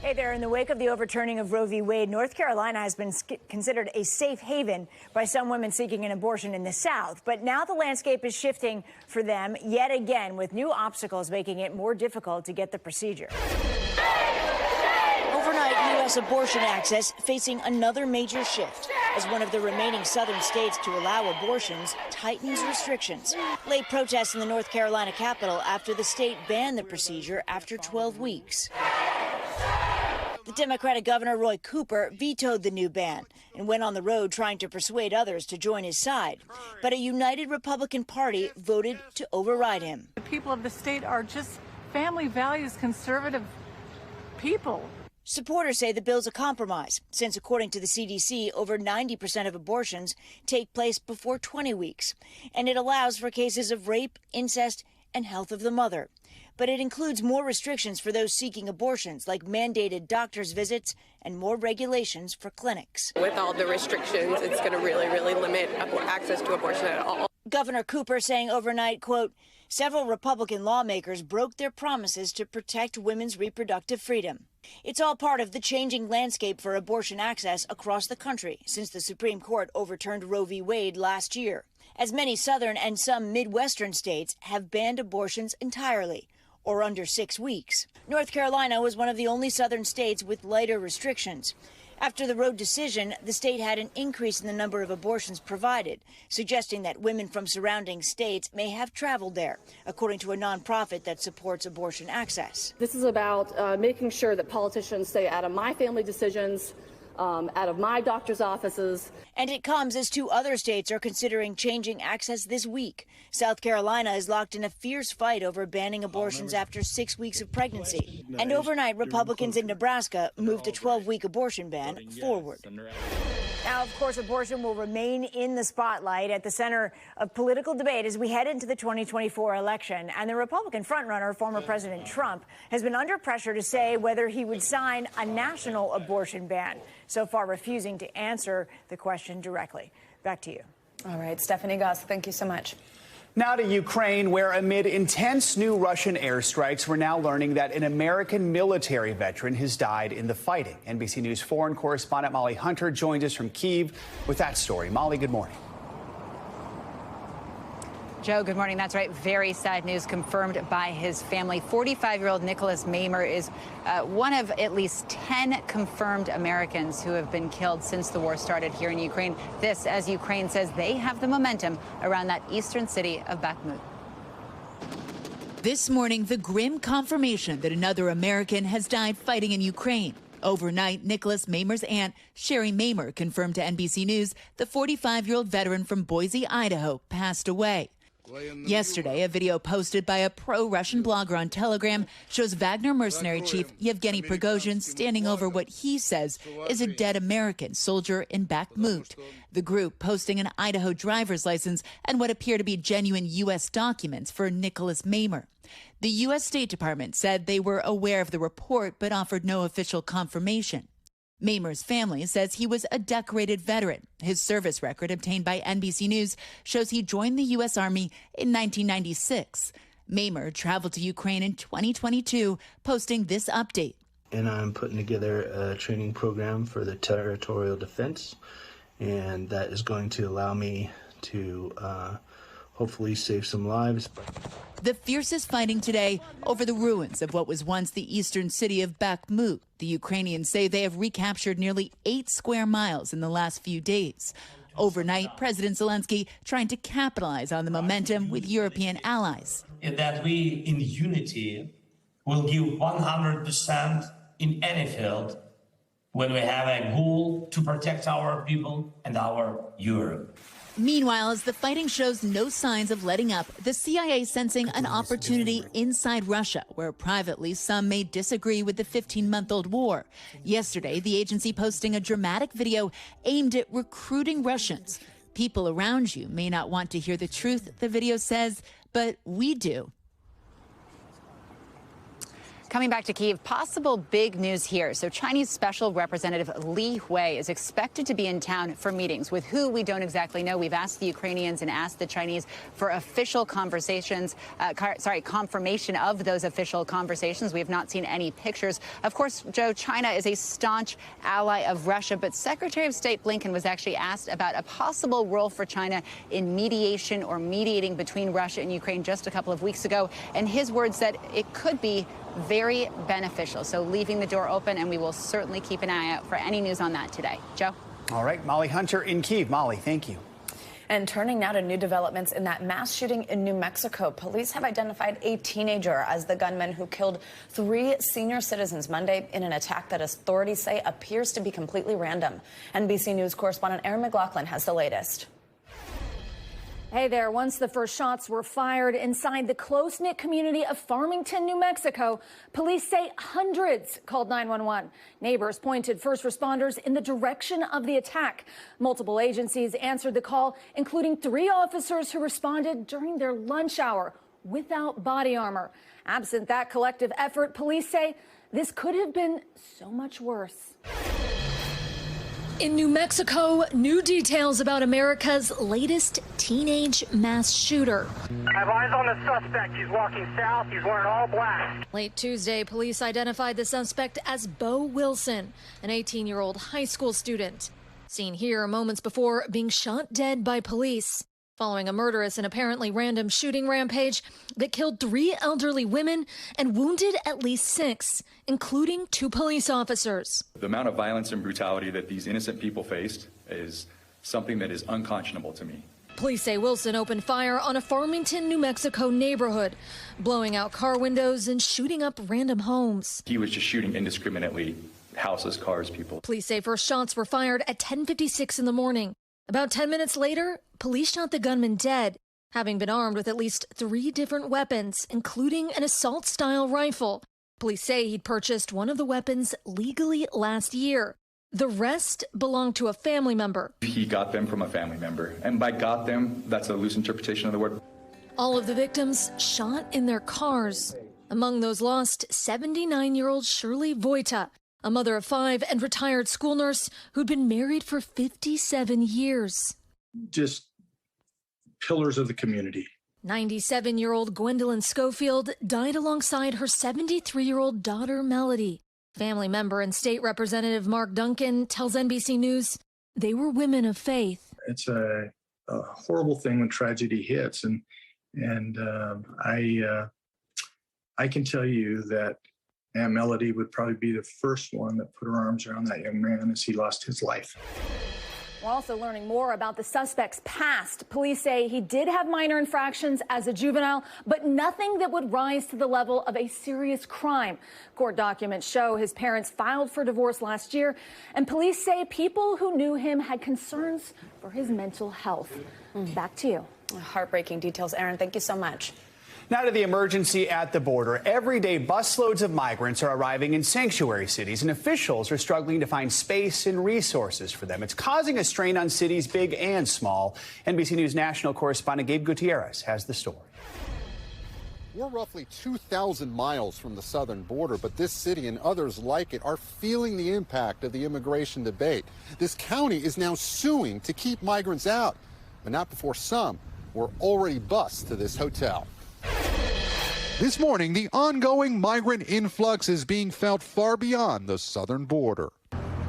Hey there. In the wake of the overturning of Roe v. Wade, North Carolina has been considered a safe haven by some women seeking an abortion in the South. But now the landscape is shifting for them yet again, with new obstacles making it more difficult to get the procedure. Overnight, U.S. abortion access facing another major shift as one of the remaining southern states to allow abortions tightens restrictions. Late protests in the North Carolina Capitol after the state banned the procedure after 12 weeks. The Democratic Governor Roy Cooper vetoed the new ban and went on the road trying to persuade others to join his side. But a united Republican Party voted to override him. The people of the state are just family values, conservative people. Supporters say the bill's a compromise, since according to the CDC, over 90% of abortions take place before 20 weeks. And it allows for cases of rape, incest, and health of the mother. But it includes more restrictions for those seeking abortions, like mandated doctor's visits and more regulations for clinics. With all the restrictions, it's going to really limit access to abortion at all. Governor Cooper saying overnight, quote, several Republican lawmakers broke their promises to protect women's reproductive freedom. It's all part of the changing landscape for abortion access across the country since the Supreme Court overturned Roe v. Wade last year, as many southern and some Midwestern states have banned abortions entirely, or under 6 weeks. North Carolina was one of the only southern states with lighter restrictions. After the Roe decision, the state had an increase in the number of abortions provided, suggesting that women from surrounding states may have traveled there, according to a nonprofit that supports abortion access. This is about making sure that politicians stay out of my family decisions, out of my doctor's offices. And it comes as 2 other states are considering changing access this week. South Carolina is locked in a fierce fight over banning abortions after 6 weeks of pregnancy. And overnight, Republicans in Nebraska moved a 12-week abortion ban forward. Now, of course, abortion will remain in the spotlight at the center of political debate as we head into the 2024 election. And the Republican frontrunner, former President Trump, has been under pressure to say whether he would sign a national abortion ban, so far refusing to answer the question directly. Back to you. All right, Stephanie Goss, thank you so much. Now to Ukraine, where amid intense new Russian airstrikes, we're now learning that an American military veteran has died in the fighting. NBC News foreign correspondent Molly Hunter joins us from Kyiv with that story. Molly, good morning. Joe, good morning. That's right. Very sad news confirmed by his family. 45-year-old Nicholas Mamer is one of at least 10 confirmed Americans who have been killed since the war started here in Ukraine. This, as Ukraine says, they have the momentum around that eastern city of Bakhmut. This morning, the grim confirmation that another American has died fighting in Ukraine. Overnight, Nicholas Mamer's aunt, Sherry Mamer, confirmed to NBC News the 45-year-old veteran from Boise, Idaho, passed away. Yesterday, a video posted by a pro-Russian blogger on Telegram shows Wagner mercenary chief Yevgeny Prigozhin standing over what he says is a dead American soldier in Bakhmut. The group posting an Idaho driver's license and what appear to be genuine U.S. documents for Nicholas Mamer. The U.S. State Department said they were aware of the report but offered no official confirmation. Maymer's family says he was a decorated veteran. His service record, obtained by NBC News, shows he joined the U.S. Army in 1996. Maymer traveled to Ukraine in 2022, posting this update. And I'm putting together a training program for the territorial defense, and that is going to allow me to hopefully save some lives. The fiercest fighting today over the ruins of what was once the eastern city of Bakhmut. The Ukrainians say they have recaptured nearly 8 square miles in the last few days. Overnight, President Zelensky trying to capitalize on the momentum with European allies. That we, in unity, will give 100% in any field when we have a goal to protect our people and our Europe. Meanwhile, as the fighting shows no signs of letting up, the CIA sensing an opportunity inside Russia, where privately some may disagree with the 15-month-old war. Yesterday, the agency posting a dramatic video aimed at recruiting Russians. People around you may not want to hear the truth, the video says, but we do. Coming back to Kyiv, possible big news here. So Chinese Special Representative Li Hui is expected to be in town for meetings. With who, we don't exactly know. We've asked the Ukrainians and asked the Chinese for official conversations, confirmation of those official conversations. We have not seen any pictures. Of course, Joe, China is a staunch ally of Russia, but Secretary of State Blinken was actually asked about a possible role for China in mediation or mediating between Russia and Ukraine just a couple of weeks ago. And his words said it could be very beneficial. So leaving the door open, and we will certainly keep an eye out for any news on that today. Joe? All right, Molly Hunter in Kyiv. Molly, thank you. And turning now to new developments in that mass shooting in New Mexico. Police have identified a teenager as the gunman who killed 3 senior citizens Monday in an attack that authorities say appears to be completely random. NBC News correspondent Erin McLaughlin has the latest. Hey there. Once the first shots were fired inside the close-knit community of Farmington, New Mexico, police say hundreds called 911. Neighbors pointed first responders in the direction of the attack. Multiple agencies answered the call, including 3 officers who responded during their lunch hour without body armor. Absent that collective effort, police say this could have been so much worse. In New Mexico, new details about America's latest teenage mass shooter. I have eyes on the suspect. He's walking south. He's wearing all black. Late Tuesday, police identified the suspect as Bo Wilson, an 18-year-old high school student. Seen here moments before being shot dead by police, following a murderous and apparently random shooting rampage that killed 3 elderly women and wounded at least 6, including 2 police officers. The amount of violence and brutality that these innocent people faced is something that is unconscionable to me. Police say Wilson opened fire on a Farmington, New Mexico neighborhood, blowing out car windows and shooting up random homes. He was just shooting indiscriminately, houses, cars, people. Police say first shots were fired at 10:56 in the morning. About 10 minutes later, police shot the gunman dead, having been armed with at least 3 different weapons, including an assault-style rifle. Police say he'd purchased one of the weapons legally last year. The rest belonged to a family member. He got them from a family member. And by got them, that's a loose interpretation of the word. All of the victims shot in their cars. Among those lost, 79-year-old Shirley Voita, a mother of 5 and retired school nurse who'd been married for 57 years. Just pillars of the community. 97-year-old Gwendolyn Schofield died alongside her 73-year-old daughter, Melody. Family member and state representative Mark Duncan tells NBC News they were women of faith. It's a horrible thing when tragedy hits, and I can tell you that Aunt Melody would probably be the first one that put her arms around that young man as he lost his life. We're also learning more about the suspect's past. Police say he did have minor infractions as a juvenile, but nothing that would rise to the level of a serious crime. Court documents show his parents filed for divorce last year, and police say people who knew him had concerns for his mental health. Back to you. Heartbreaking details, Erin. Thank you so much. Now to the emergency at the border. Every day, busloads of migrants are arriving in sanctuary cities, and officials are struggling to find space and resources for them. It's causing a strain on cities big and small. NBC News national correspondent Gabe Gutierrez has the story. We're roughly 2,000 miles from the southern border, but this city and others like it are feeling the impact of the immigration debate. This county is now suing to keep migrants out, but not before some were already bused to this hotel. This morning, the ongoing migrant influx is being felt far beyond the southern border.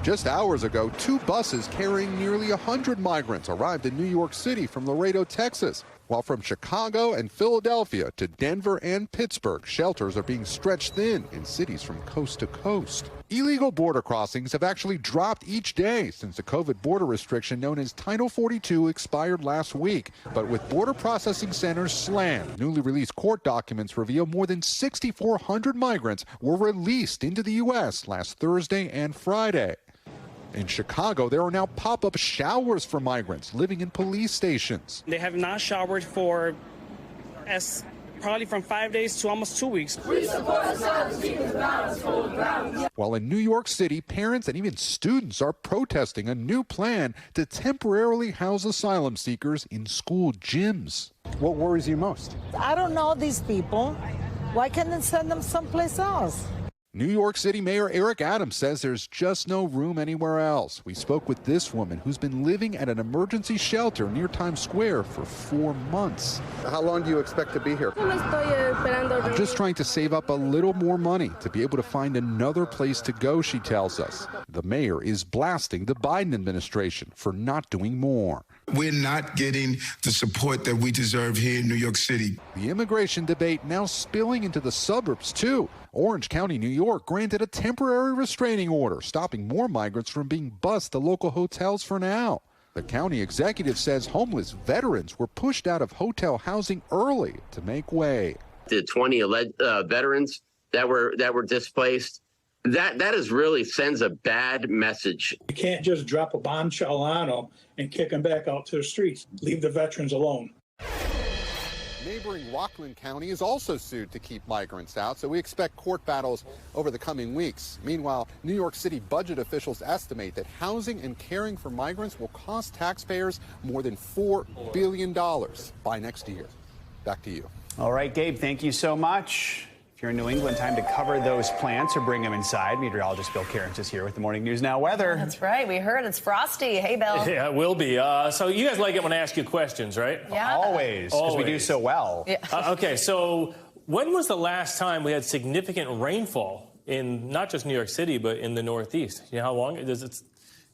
Just hours ago, 2 buses carrying nearly 100 migrants arrived in New York City from Laredo, Texas. While from Chicago and Philadelphia to Denver and Pittsburgh, shelters are being stretched thin in cities from coast to coast. Illegal border crossings have actually dropped each day since the COVID border restriction known as Title 42 expired last week. But with border processing centers slammed, newly released court documents reveal more than 6,400 migrants were released into the U.S. last Thursday and Friday. In Chicago, there are now pop-up showers for migrants living in police stations. They have not showered for probably from 5 days to almost 2 weeks. While in New York City, parents and even students are protesting a new plan to temporarily house asylum seekers in school gyms. What worries you most? I don't know these people. Why can't they send them someplace else? New York City Mayor Eric Adams says there's just no room anywhere else. We spoke with this woman who's been living at an emergency shelter near Times Square for 4 months. How long do you expect to be here? I'm just trying to save up a little more money to be able to find another place to go, she tells us. The mayor is blasting the Biden administration for not doing more. We're not getting the support that we deserve here in New York City. The immigration debate now spilling into the suburbs, too. Orange County, New York, granted a temporary restraining order, stopping more migrants from being bused to local hotels for now. The county executive says homeless veterans were pushed out of hotel housing early to make way. The 20 veterans that were displaced, that is really sends a bad message. You can't just drop a bombshell on them and kick them back out to the streets. Leave the veterans alone. Neighboring Rockland County is also sued to keep migrants out, so we expect court battles over the coming weeks. Meanwhile, New York City budget officials estimate that housing and caring for migrants will cost taxpayers more than $4 billion by next year. Back to you. All right, Gabe, thank you so much. If you're in New England, time to cover those plants or bring them inside. Meteorologist Bill Cairns is here with the Morning News Now weather. That's right. We heard it's frosty. Hey, Bill. Yeah, it will be. So you guys like it when I ask you questions, right? Yeah. Always, because we do so well. Yeah. Okay, so when was the last time we had significant rainfall in not just New York City, but in the Northeast? You know how long?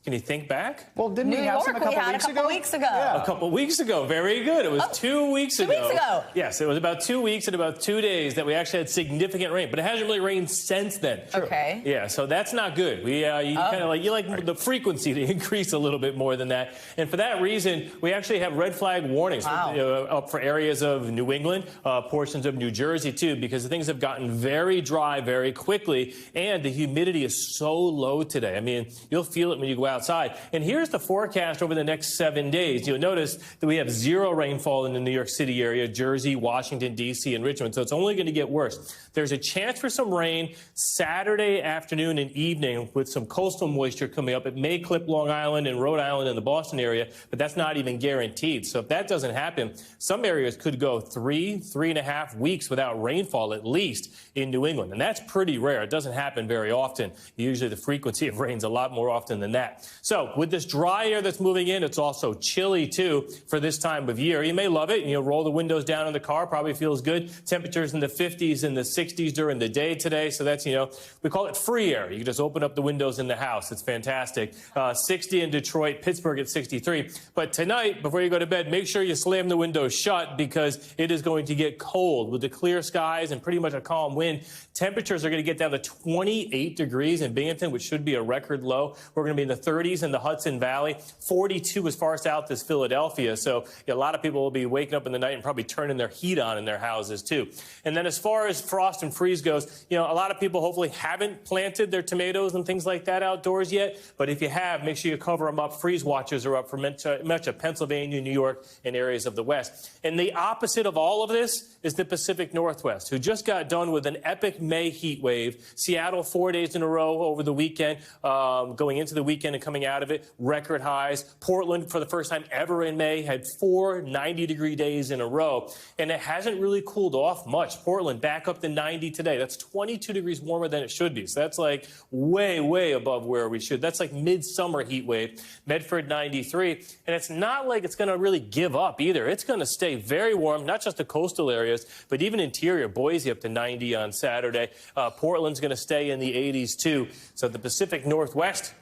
Can you think back? Well, didn't New we have York, some a couple weeks ago? Yeah. A couple weeks ago. Very good. It was 2 weeks ago. 2 weeks ago. Yes, it was about 2 weeks and about 2 days that we actually had significant rain, but it hasn't really rained since then. Okay. Yeah, so that's not good. You kind of like the frequency to increase a little bit more than that, and for that reason, we actually have red flag warnings up for areas of New England, portions of New Jersey too, because things have gotten very dry very quickly, and the humidity is so low today. I mean, you'll feel it when you go outside. And here's the forecast over the next 7 days. You'll notice that we have 0 rainfall in the New York City area, Jersey, Washington, D.C., and Richmond. So it's only going to get worse. There's a chance for some rain Saturday afternoon and evening with some coastal moisture coming up. It may clip Long Island and Rhode Island and the Boston area, but that's not even guaranteed. So if that doesn't happen, some areas could go 3.5 weeks without rainfall at least in New England. And that's pretty rare. It doesn't happen very often. Usually the frequency of rain's a lot more often than that. So with this dry air that's moving in, it's also chilly too for this time of year. You may love it. Roll the windows down in the car. Probably feels good. Temperatures in the 50s and the 60s during the day today. So that's, we call it free air. You can just open up the windows in the house. It's fantastic. 60 in Detroit, Pittsburgh at 63. But tonight, before you go to bed, make sure you slam the windows shut because it is going to get cold with the clear skies and pretty much a calm wind. Temperatures are going to get down to 28 degrees in Binghamton, which should be a record low. We're going to be in the 30s in the Hudson Valley, 42 as far south as Philadelphia. So a lot of people will be waking up in the night and probably turning their heat on in their houses too. And then as far as frost and freeze goes, a lot of people hopefully haven't planted their tomatoes and things like that outdoors yet. But if you have, make sure you cover them up. Freeze watches are up for much of Pennsylvania, New York, and areas of the West. And the opposite of all of this is the Pacific Northwest, who just got done with an epic May heat wave. Seattle 4 days in a row over the weekend, going into the weekend, coming out of it, record highs. Portland, for the first time ever in May, had 4 90-degree days in a row, and it hasn't really cooled off much. Portland back up to 90 today. That's 22 degrees warmer than it should be. So that's like way, way above where we should. That's like midsummer heat wave. Medford 93, and it's not like it's going to really give up either. It's going to stay very warm, not just the coastal areas, but even interior. Boise up to 90 on Saturday. Portland's going to stay in the 80s too. So the Pacific Northwest,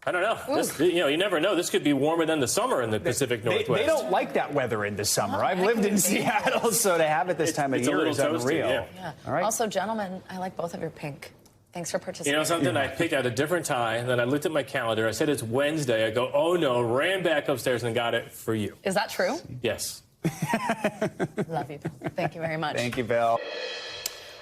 I don't know. This, you never know. This could be warmer than the summer in the Pacific Northwest. They don't like that weather in the summer. I've lived in Seattle, so to have it this time of year is unreal. Yeah. All right. Also, gentlemen, I like both of your pink. Thanks for participating. You know something? I picked out a different tie, and then I looked at my calendar. I said it's Wednesday. I go, oh no, ran back upstairs and got it for you. Is that true? Yes. Love you, Bill. Thank you very much. Thank you, Bill.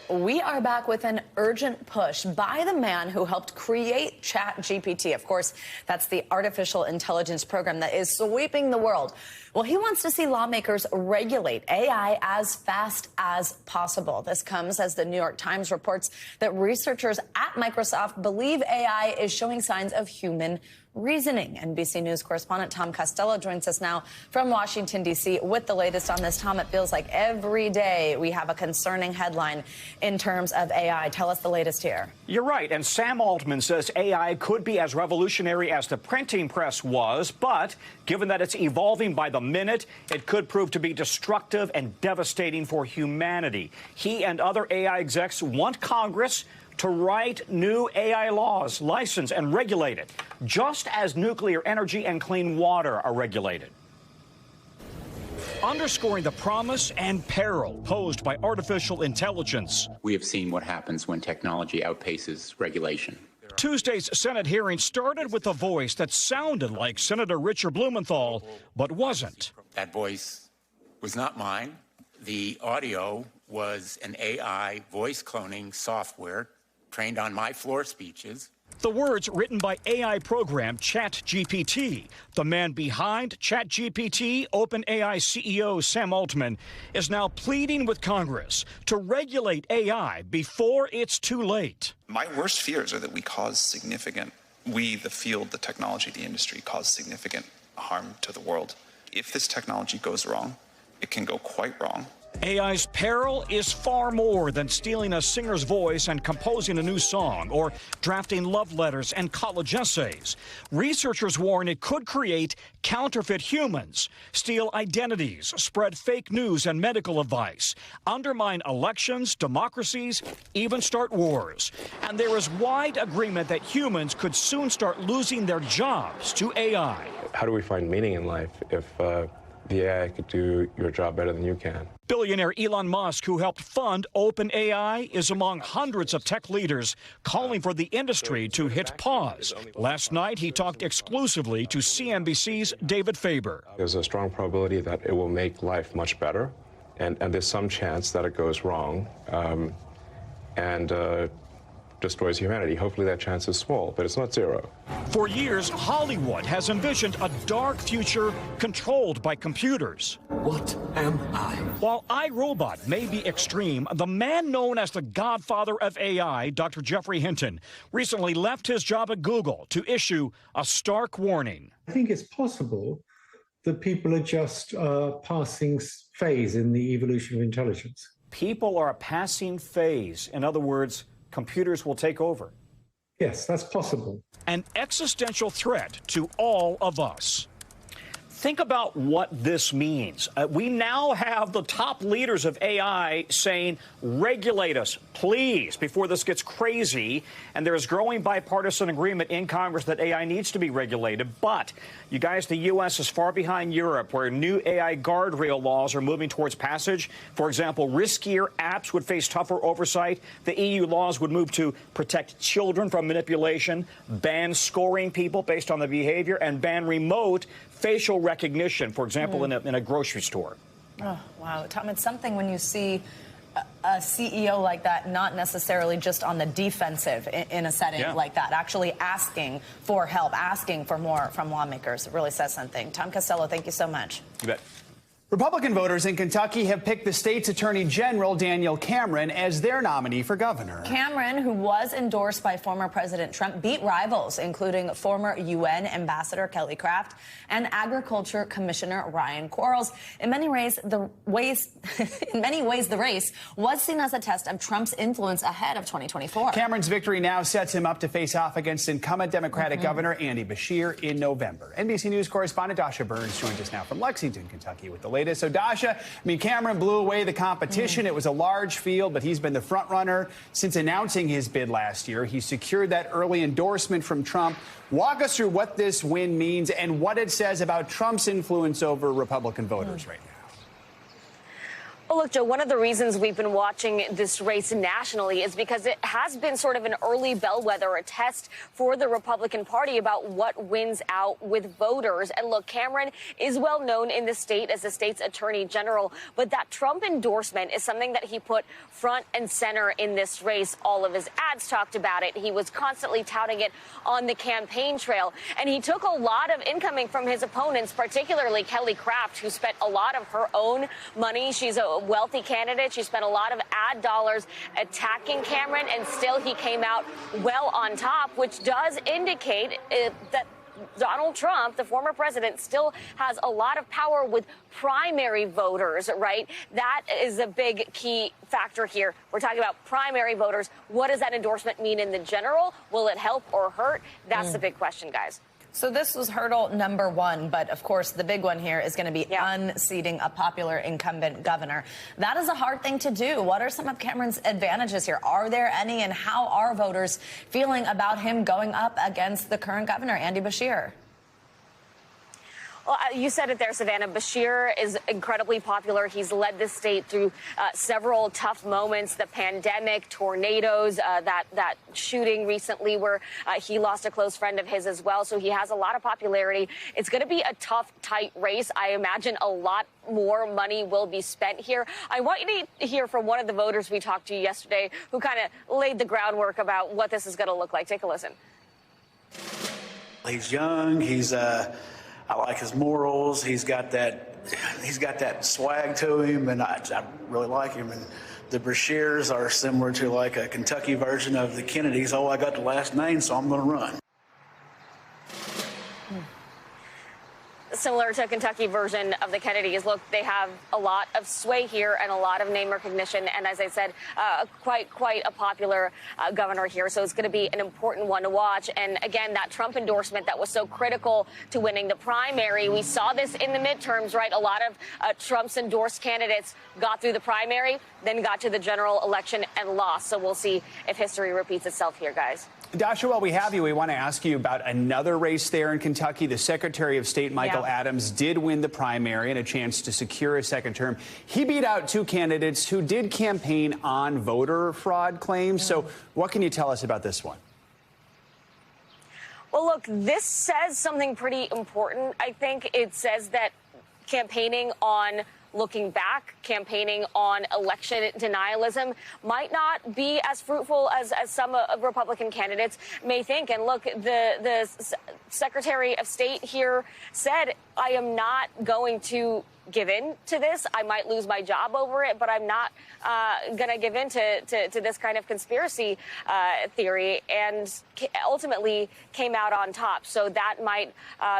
We are back with an urgent push by the man who helped create ChatGPT. Of course, that's the artificial intelligence program that is sweeping the world. Well, he wants to see lawmakers regulate AI as fast as possible. This comes as the New York Times reports that researchers at Microsoft believe AI is showing signs of human reasoning. NBC News correspondent Tom Costello joins us now from Washington, D.C. with the latest on this. Tom, it feels like every day we have a concerning headline in terms of AI. Tell us the latest here. You're right. And Sam Altman says AI could be as revolutionary as the printing press was, but given that it's evolving by the minute, it could prove to be destructive and devastating for humanity. He and other AI execs want Congress to write new AI laws, license and regulate it, just as nuclear energy and clean water are regulated. Underscoring the promise and peril posed by artificial intelligence. We have seen what happens when technology outpaces regulation. Tuesday's Senate hearing started with a voice that sounded like Senator Richard Blumenthal, but wasn't. That voice was not mine. The audio was an AI voice cloning software trained on my floor speeches. The words written by AI program ChatGPT. The man behind ChatGPT, OpenAI CEO Sam Altman, is now pleading with Congress to regulate AI before it's too late. My worst fears are that we, the field, the technology, the industry, cause significant harm to the world. If this technology goes wrong, it can go quite wrong. AI's peril is far more than stealing a singer's voice and composing a new song or drafting love letters and college essays. Researchers warn it could create counterfeit humans, steal identities, spread fake news and medical advice, undermine elections, democracies, even start wars. And there is wide agreement that humans could soon start losing their jobs to AI. How do we find meaning in life if the AI could do your job better than you can? Billionaire Elon Musk, who helped fund OpenAI, is among hundreds of tech leaders calling for the industry to hit pause. Last night, he talked exclusively to CNBC's David Faber. There's a strong probability that it will make life much better, and there's some chance that it goes wrong and destroys humanity. Hopefully that chance is small, but it's not zero. For years, Hollywood has envisioned a dark future controlled by computers. What am I? While iRobot may be extreme, the man known as the godfather of AI, Dr. Jeffrey Hinton, recently left his job at Google to issue a stark warning. I think it's possible that people are just passing phase in the evolution of intelligence. People are a passing phase. In other words, computers will take over. Yes, that's possible. An existential threat to all of us. Think about what this means. We now have the top leaders of AI saying, regulate us, please, before this gets crazy. And there is growing bipartisan agreement in Congress that AI needs to be regulated. But, you guys, the U.S. is far behind Europe, where new AI guardrail laws are moving towards passage. For example, riskier apps would face tougher oversight. The EU laws would move to protect children from manipulation, ban scoring people based on the behavior, and ban remote facial recognition, for example, in a grocery store. Oh, wow. Tom, it's something when you see a CEO like that, not necessarily just on the defensive in a setting like that, actually asking for help, asking for more from lawmakers. It really says something. Tom Costello, thank you so much. You bet. Republican voters in Kentucky have picked the state's Attorney General, Daniel Cameron, as their nominee for governor. Cameron, who was endorsed by former President Trump, beat rivals, including former UN Ambassador Kelly Craft and Agriculture Commissioner Ryan Quarles. In many ways, the race was seen as a test of Trump's influence ahead of 2024. Cameron's victory now sets him up to face off against incumbent Democratic Governor Andy Beshear in November. NBC News correspondent Dasha Burns joins us now from Lexington, Kentucky, with the latest. So, Dasha, Cameron blew away the competition. It was a large field, but he's been the front runner since announcing his bid last year. He secured that early endorsement from Trump. Walk us through what this win means and what it says about Trump's influence over Republican voters right now. Well, look, Joe, one of the reasons we've been watching this race nationally is because it has been sort of an early bellwether, a test for the Republican Party about what wins out with voters. And look, Cameron is well known in the state as the state's attorney general, but that Trump endorsement is something that he put front and center in this race. All of his ads talked about it. He was constantly touting it on the campaign trail. And he took a lot of incoming from his opponents, particularly Kelly Craft, who spent a lot of her own money. She's a wealthy candidate. She spent a lot of ad dollars attacking Cameron, and still he came out well on top, which does indicate that Donald Trump, the former president, still has a lot of power with primary voters, right? That is a big key factor here. We're talking about primary voters. What does that endorsement mean in the general? Will it help or hurt? That's the big question, guys. So this was hurdle number one, but of course the big one here is going to be unseating a popular incumbent governor. That is a hard thing to do. What are some of Cameron's advantages here? Are there any, and how are voters feeling about him going up against the current governor, Andy Beshear? Well, you said it there, Savannah. Beshear is incredibly popular. He's led the state through several tough moments, the pandemic, tornadoes, that shooting recently where he lost a close friend of his as well. So he has a lot of popularity. It's going to be a tough, tight race. I imagine a lot more money will be spent here. I want you to hear from one of the voters we talked to yesterday who kind of laid the groundwork about what this is going to look like. Take a listen. He's young. I like his morals. He's got that swag to him, and I really like him. And the Beshears are similar to like a Kentucky version of the Kennedys. Oh, I got the last name, so I'm going to run. Similar to a Kentucky version of the Kennedys. Look, they have a lot of sway here and a lot of name recognition. And as I said, quite a popular governor here. So it's going to be an important one to watch. And again, that Trump endorsement that was so critical to winning the primary. We saw this in the midterms, right? A lot of Trump's endorsed candidates got through the primary, then got to the general election and lost. So we'll see if history repeats itself here, guys. Dasha, while we have you, we want to ask you about another race there in Kentucky. The Secretary of State, Michael Adams, did win the primary and a chance to secure a second term. He beat out two candidates who did campaign on voter fraud claims. So what can you tell us about this one? Well, look, this says something pretty important. I think it says that campaigning on looking back, campaigning on election denialism might not be as fruitful as some of Republican candidates may think. And look, the Secretary of State here said, I am not going to give in to this. I might lose my job over it, but I'm not going to give in to this kind of conspiracy theory, and ultimately came out on top. So that might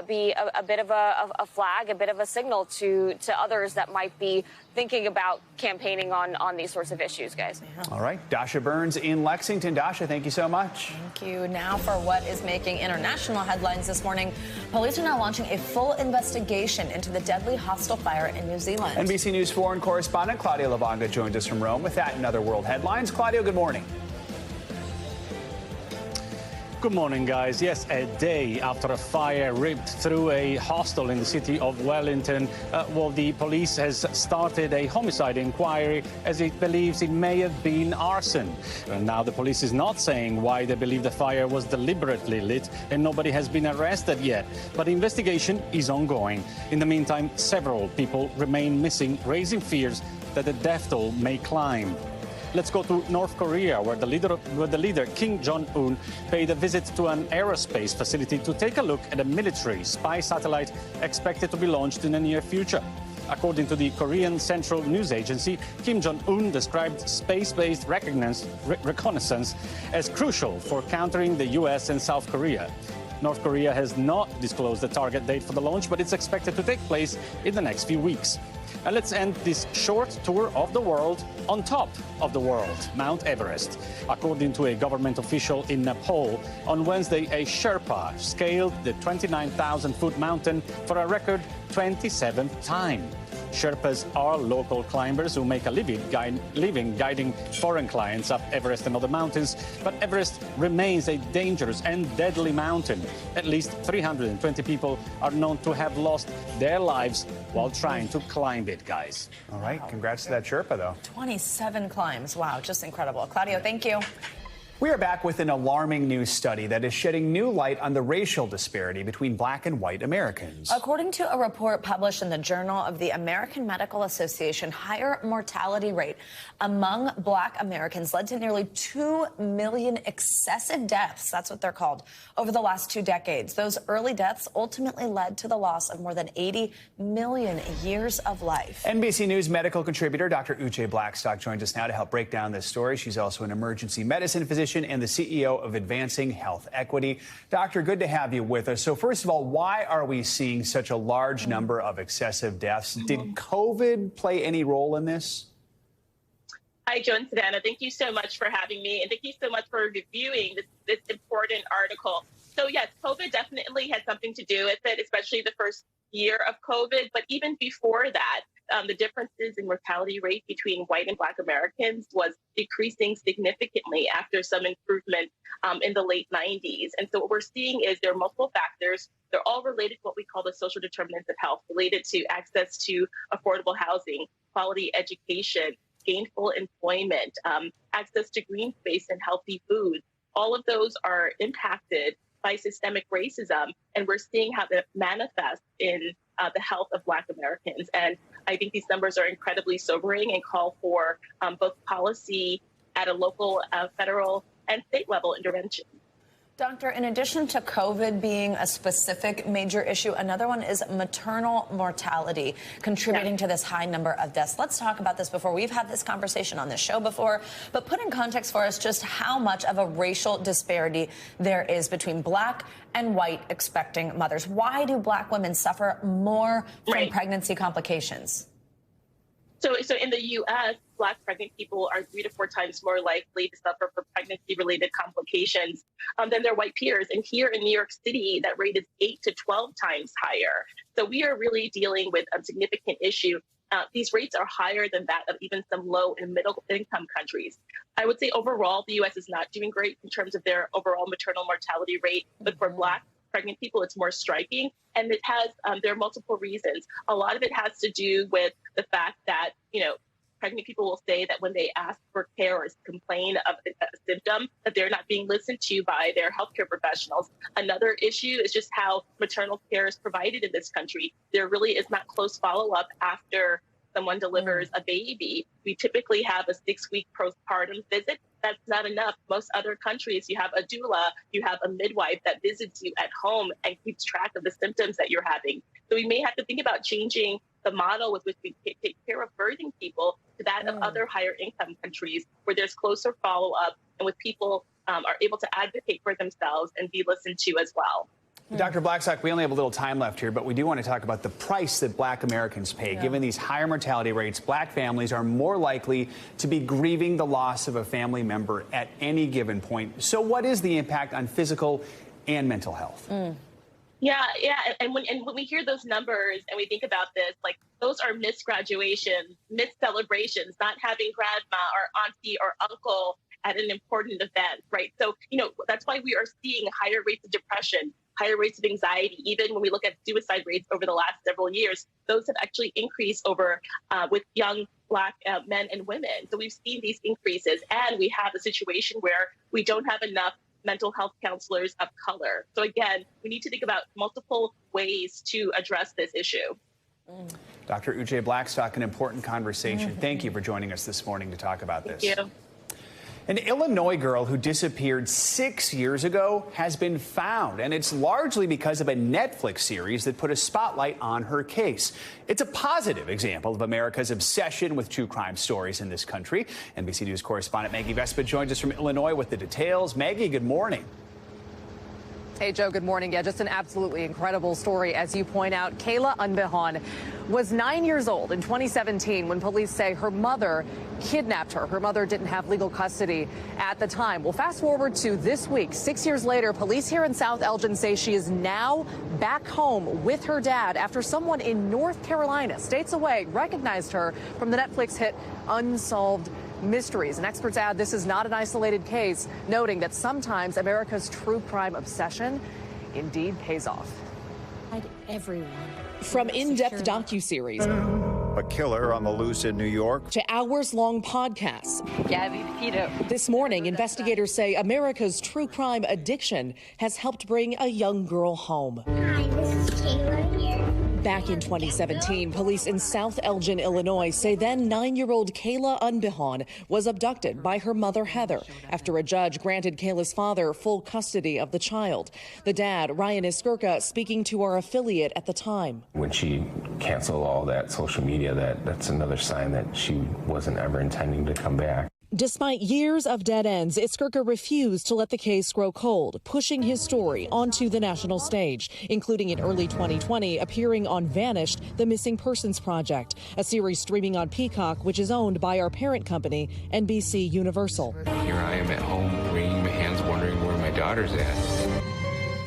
be a bit of a flag, a bit of a signal to others that might be thinking about campaigning on these sorts of issues, guys. All right. Dasha Burns in Lexington. Dasha, thank you so much. Thank you. Now for what is making international headlines this morning. Police are now launching a full investigation into the deadly hostile fire in New Zealand. NBC News foreign correspondent Claudia Lavanga joins us from Rome with that and other world headlines. Claudia, good morning. Good morning, guys. Yes, a day after a fire ripped through a hostel in the city of Wellington, the police has started a homicide inquiry as it believes it may have been arson. And now the police is not saying why they believe the fire was deliberately lit, and nobody has been arrested yet. But the investigation is ongoing. In the meantime, several people remain missing, raising fears that the death toll may climb. Let's go to North Korea, where the leader Kim Jong-un paid a visit to an aerospace facility to take a look at a military spy satellite expected to be launched in the near future. According to the Korean Central News Agency, Kim Jong-un described space-based reconnaissance as crucial for countering the U.S. and South Korea. North Korea has not disclosed the target date for the launch, but it's expected to take place in the next few weeks. And let's end this short tour of the world on top of the world, Mount Everest. According to a government official in Nepal, on Wednesday, a Sherpa scaled the 29,000-foot mountain for a record 27th time. Sherpas are local climbers who make a living guiding foreign clients up Everest and other mountains, but Everest remains a dangerous and deadly mountain. At least 320 people are known to have lost their lives while trying to climb it, guys. All right, congrats to that Sherpa, though. 27 climbs. Wow, just incredible. Claudio, thank you. We are back with an alarming new study that is shedding new light on the racial disparity between black and white Americans. According to a report published in the Journal of the American Medical Association, higher mortality rate among black Americans led to nearly 2 million excessive deaths, that's what they're called, over the last 2 decades. Those early deaths ultimately led to the loss of more than 80 million years of life. NBC News medical contributor Dr. Uche Blackstock joins us now to help break down this story. She's also an emergency medicine physician and the CEO of Advancing Health Equity. Doctor, good to have you with us. So first of all, why are we seeing such a large number of excessive deaths? Did COVID play any role in this? Hi, Joe and Savannah. Thank you so much for having me, and thank you so much for reviewing this important article. So yes, COVID definitely had something to do with it, especially the first year of COVID. But even before that, the differences in mortality rate between white and black Americans was decreasing significantly after some improvement in the late 90s. And so what we're seeing is there are multiple factors. They're all related to what we call the social determinants of health, related to access to affordable housing, quality education, gainful employment, access to green space and healthy food. All of those are impacted by systemic racism, and we're seeing how that manifests in the health of black Americans. And I think these numbers are incredibly sobering and call for both policy at a local, federal, and state level intervention. Doctor, in addition to COVID being a specific major issue, another one is maternal mortality contributing to this high number of deaths. Let's talk about this before. We've had this conversation on this show before, but put in context for us just how much of a racial disparity there is between black and white expecting mothers. Why do black women suffer more from pregnancy complications? So in the U.S., black pregnant people are 3 to 4 times more likely to suffer from pregnancy-related complications than their white peers. And here in New York City, that rate is 8 to 12 times higher. So we are really dealing with a significant issue. These rates are higher than that of even some low and middle income countries. I would say overall, the U.S. is not doing great in terms of their overall maternal mortality rate. But for black pregnant people, it's more striking. And it has, there are multiple reasons. A lot of it has to do with the fact that, pregnant people will say that when they ask for care or complain of a symptom, that they're not being listened to by their healthcare professionals. Another issue is just how maternal care is provided in this country. There really is not close follow-up after someone delivers a baby. We typically have a 6-week postpartum visit. That's not enough. Most other countries, you have a doula, you have a midwife that visits you at home and keeps track of the symptoms that you're having. So we may have to think about changing the model with which we take care of birthing people to that of other higher income countries where there's closer follow-up and with people are able to advocate for themselves and be listened to as well. Dr. Blackstock, we only have a little time left here, but we do want to talk about the price that black Americans pay. Given these higher mortality rates, black families are more likely to be grieving the loss of a family member at any given point. So what is the impact on physical and mental health? Yeah. And when we hear those numbers and we think about this, like those are missed graduations, missed celebrations, not having grandma or auntie or uncle at an important event, right? So, that's why we are seeing higher rates of depression, higher rates of anxiety. Even when we look at suicide rates over the last several years, those have actually increased over with young black men and women. So we've seen these increases, and we have a situation where we don't have enough mental health counselors of color. So again, we need to think about multiple ways to address this issue. Dr. Uche Blackstock, an important conversation. Thank you for joining us this morning to talk about this. Thank you. An Illinois girl who disappeared 6 years ago has been found, and it's largely because of a Netflix series that put a spotlight on her case. It's a positive example of America's obsession with true crime stories in this country. NBC News correspondent Maggie Vespa joins us from Illinois with the details. Maggie, good morning. Hey, Joe, good morning. Yeah, just an absolutely incredible story. As you point out, Kayla Unbehan was 9 years old in 2017 when police say her mother kidnapped her. Her mother didn't have legal custody at the time. Well, fast forward to this week. 6 years later, police here in South Elgin say she is now back home with her dad after someone in North Carolina, states away, recognized her from the Netflix hit Unsolved Mysteries. And experts add this is not an isolated case, noting that sometimes America's true crime obsession indeed pays off. Everyone. From in-depth docuseries a killer on the loose in New York to hours-long podcasts. This morning, investigators say America's true crime addiction has helped bring a young girl home. Hi, this is Kayla here. Back in 2017, police in South Elgin, Illinois say then 9-year-old Kayla Unbehan was abducted by her mother, Heather, after a judge granted Kayla's father full custody of the child. The dad, Ryan Iskirka, speaking to our affiliate at the time. When she canceled all that social media, that's another sign that she wasn't ever intending to come back. Despite years of dead ends, Iskirka refused to let the case grow cold, pushing his story onto the national stage, including in early 2020 appearing on Vanished, the Missing Persons Project, a series streaming on Peacock, which is owned by our parent company, NBC Universal. Here I am at home, wringing my hands, wondering where my daughter's at.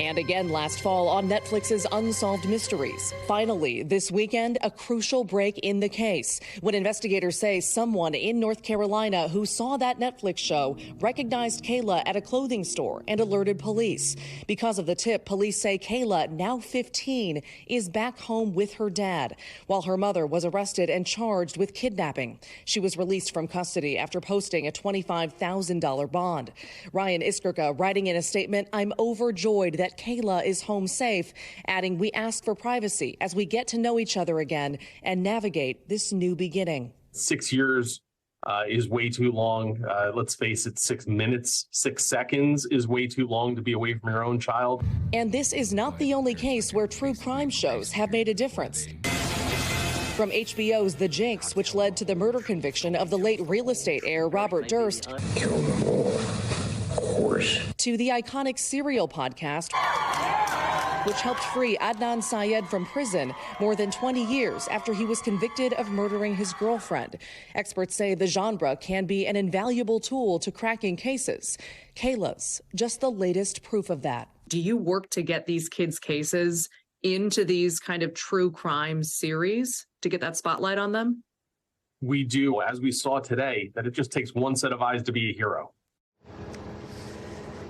And again last fall on Netflix's Unsolved Mysteries. Finally, this weekend, a crucial break in the case when investigators say someone in North Carolina who saw that Netflix show recognized Kayla at a clothing store and alerted police. Because of the tip, police say Kayla, now 15, is back home with her dad, while her mother was arrested and charged with kidnapping. She was released from custody after posting a $25,000 bond. Ryan Iskirka writing in a statement, "I'm overjoyed that Kayla is home safe," adding, "We ask for privacy as we get to know each other again and navigate this new beginning." 6 years is way too long. Let's face it, 6 minutes, 6 seconds is way too long to be away from your own child. And this is not the only case where true crime shows have made a difference. From HBO's The Jinx, which led to the murder conviction of the late real estate heir Robert Durst, killed them all. to the iconic Serial podcast, which helped free Adnan Syed from prison more than 20 years after he was convicted of murdering his girlfriend. Experts say the genre can be an invaluable tool to cracking cases. Kayla's just the latest proof of that. Do you work to get these kids' cases into these kind of true crime series to get that spotlight on them? We do, as we saw today, that it just takes one set of eyes to be a hero.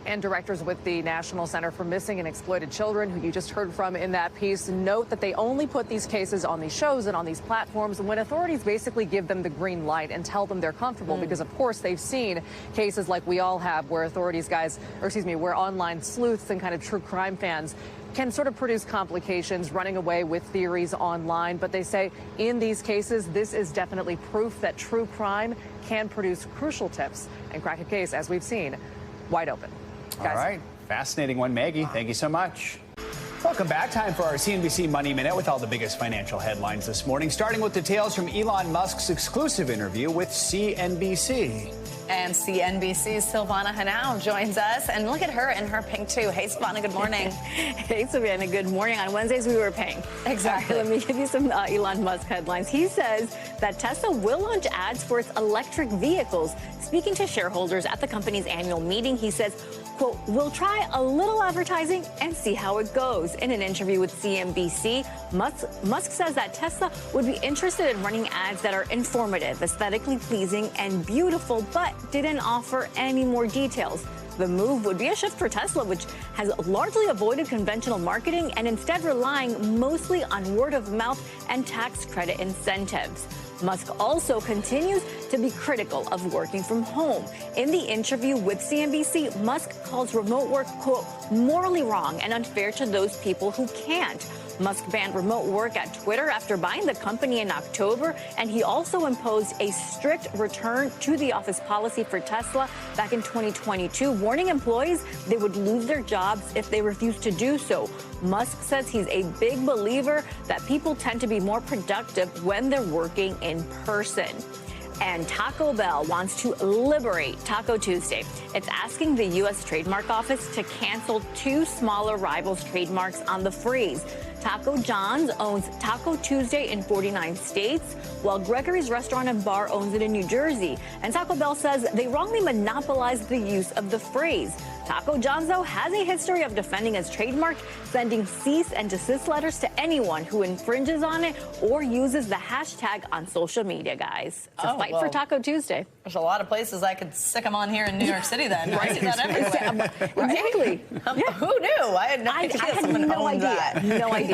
And directors with the National Center for Missing and Exploited Children, who you just heard from in that piece, note that they only put these cases on these shows and on these platforms when authorities basically give them the green light and tell them they're comfortable, because of course they've seen cases like we all have where where online sleuths and kind of true crime fans can sort of produce complications, running away with theories online. But they say in these cases, this is definitely proof that true crime can produce crucial tips and crack a case, as we've seen, wide open. All right. Fascinating one, Maggie. Thank you so much. Welcome back. Time for our CNBC Money Minute with all the biggest financial headlines this morning, starting with details from Elon Musk's exclusive interview with CNBC. And CNBC's Silvana Hanau joins us. And look at her in her pink, too. Hey, Silvana, good morning. Hey, Savannah, good morning. On Wednesdays, we were pink. Exactly. Let me give you some Elon Musk headlines. He says that Tesla will launch ads for its electric vehicles. Speaking to shareholders at the company's annual meeting, he says, quote, "We'll try a little advertising and see how it goes." In an interview with CNBC, Musk says that Tesla would be interested in running ads that are informative, aesthetically pleasing, and beautiful, but didn't offer any more details. The move would be a shift for Tesla, which has largely avoided conventional marketing and instead relying mostly on word of mouth and tax credit incentives. Musk also continues to be critical of working from home. In the interview with CNBC, Musk calls remote work, quote, morally wrong and unfair to those people who can't. Musk banned remote work at Twitter after buying the company in October, and he also imposed a strict return to the office policy for Tesla back in 2022, warning employees they would lose their jobs if they refused to do so. Musk says he's a big believer that people tend to be more productive when they're working in person. And Taco Bell wants to liberate Taco Tuesday. It's asking the U.S. Trademark Office to cancel 2 smaller rivals' trademarks on the phrase. Taco John's owns Taco Tuesday in 49 states, while Gregory's Restaurant and Bar owns it in New Jersey. And Taco Bell says they wrongly monopolized the use of the phrase. Taco John's, though, has a history of defending its trademark, sending cease and desist letters to anyone who infringes on it or uses the hashtag on social media, guys. It's a fight for Taco Tuesday. There's a lot of places I could stick them on here in New York City then. I see that everywhere. Exactly. Yeah. Who knew? I had no idea. I had no idea. No idea.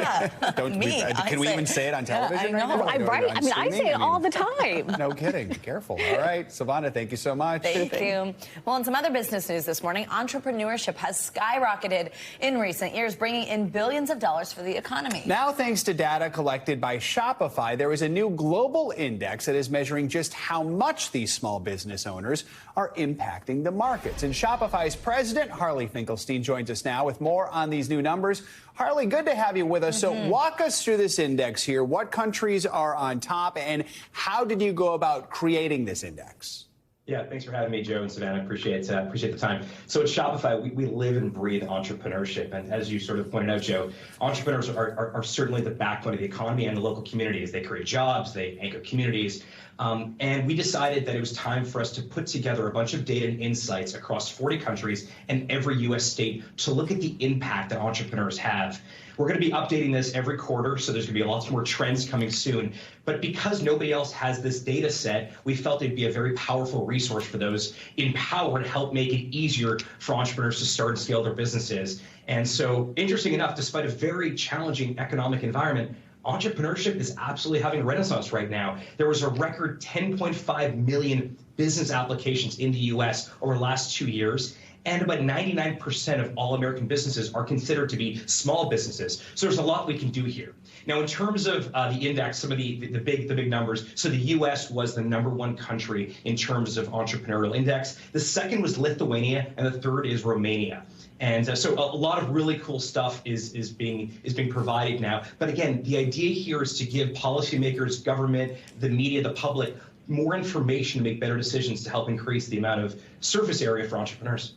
Can we even say it on television? Yeah, I know. Right? I mean, I say it all the time. No kidding. Careful. All right. Silvana, thank you so much. Thank you. Well, in some other business news this morning, entrepreneurship has skyrocketed in recent years, bringing in billions of dollars for the economy. Now, thanks to data collected by Shopify, there is a new global index that is measuring just how much these small business owners are impacting the markets. And Shopify's president, Harley Finkelstein, joins us now with more on these new numbers. Harley, good to have you with us. So walk us through this index here. What countries are on top, and how did you go about creating this index? Yeah, thanks for having me, Joe and Savannah. Appreciate the time. So at Shopify, we live and breathe entrepreneurship. And as you sort of pointed out, Joe, entrepreneurs are certainly the backbone of the economy and the local communities. They create jobs, they anchor communities. And we decided that it was time for us to put together a bunch of data and insights across 40 countries and every U.S. state to look at the impact that entrepreneurs have. We're going to be updating this every quarter, so there's going to be lots more trends coming soon. But because nobody else has this data set, we felt it'd be a very powerful resource for those in power to help make it easier for entrepreneurs to start and scale their businesses. And so, interesting enough, despite a very challenging economic environment, entrepreneurship is absolutely having a renaissance right now. There was a record 10.5 million business applications in the U.S. over the last 2 years. And about 99% of all American businesses are considered to be small businesses. So there's a lot we can do here. Now, in terms of the index, some of the big numbers. So the U.S. was the #1 country in terms of entrepreneurial index. The second was Lithuania, and the third is Romania. And so a lot of really cool stuff is being provided now. But again, the idea here is to give policymakers, government, the media, the public more information to make better decisions to help increase the amount of surface area for entrepreneurs.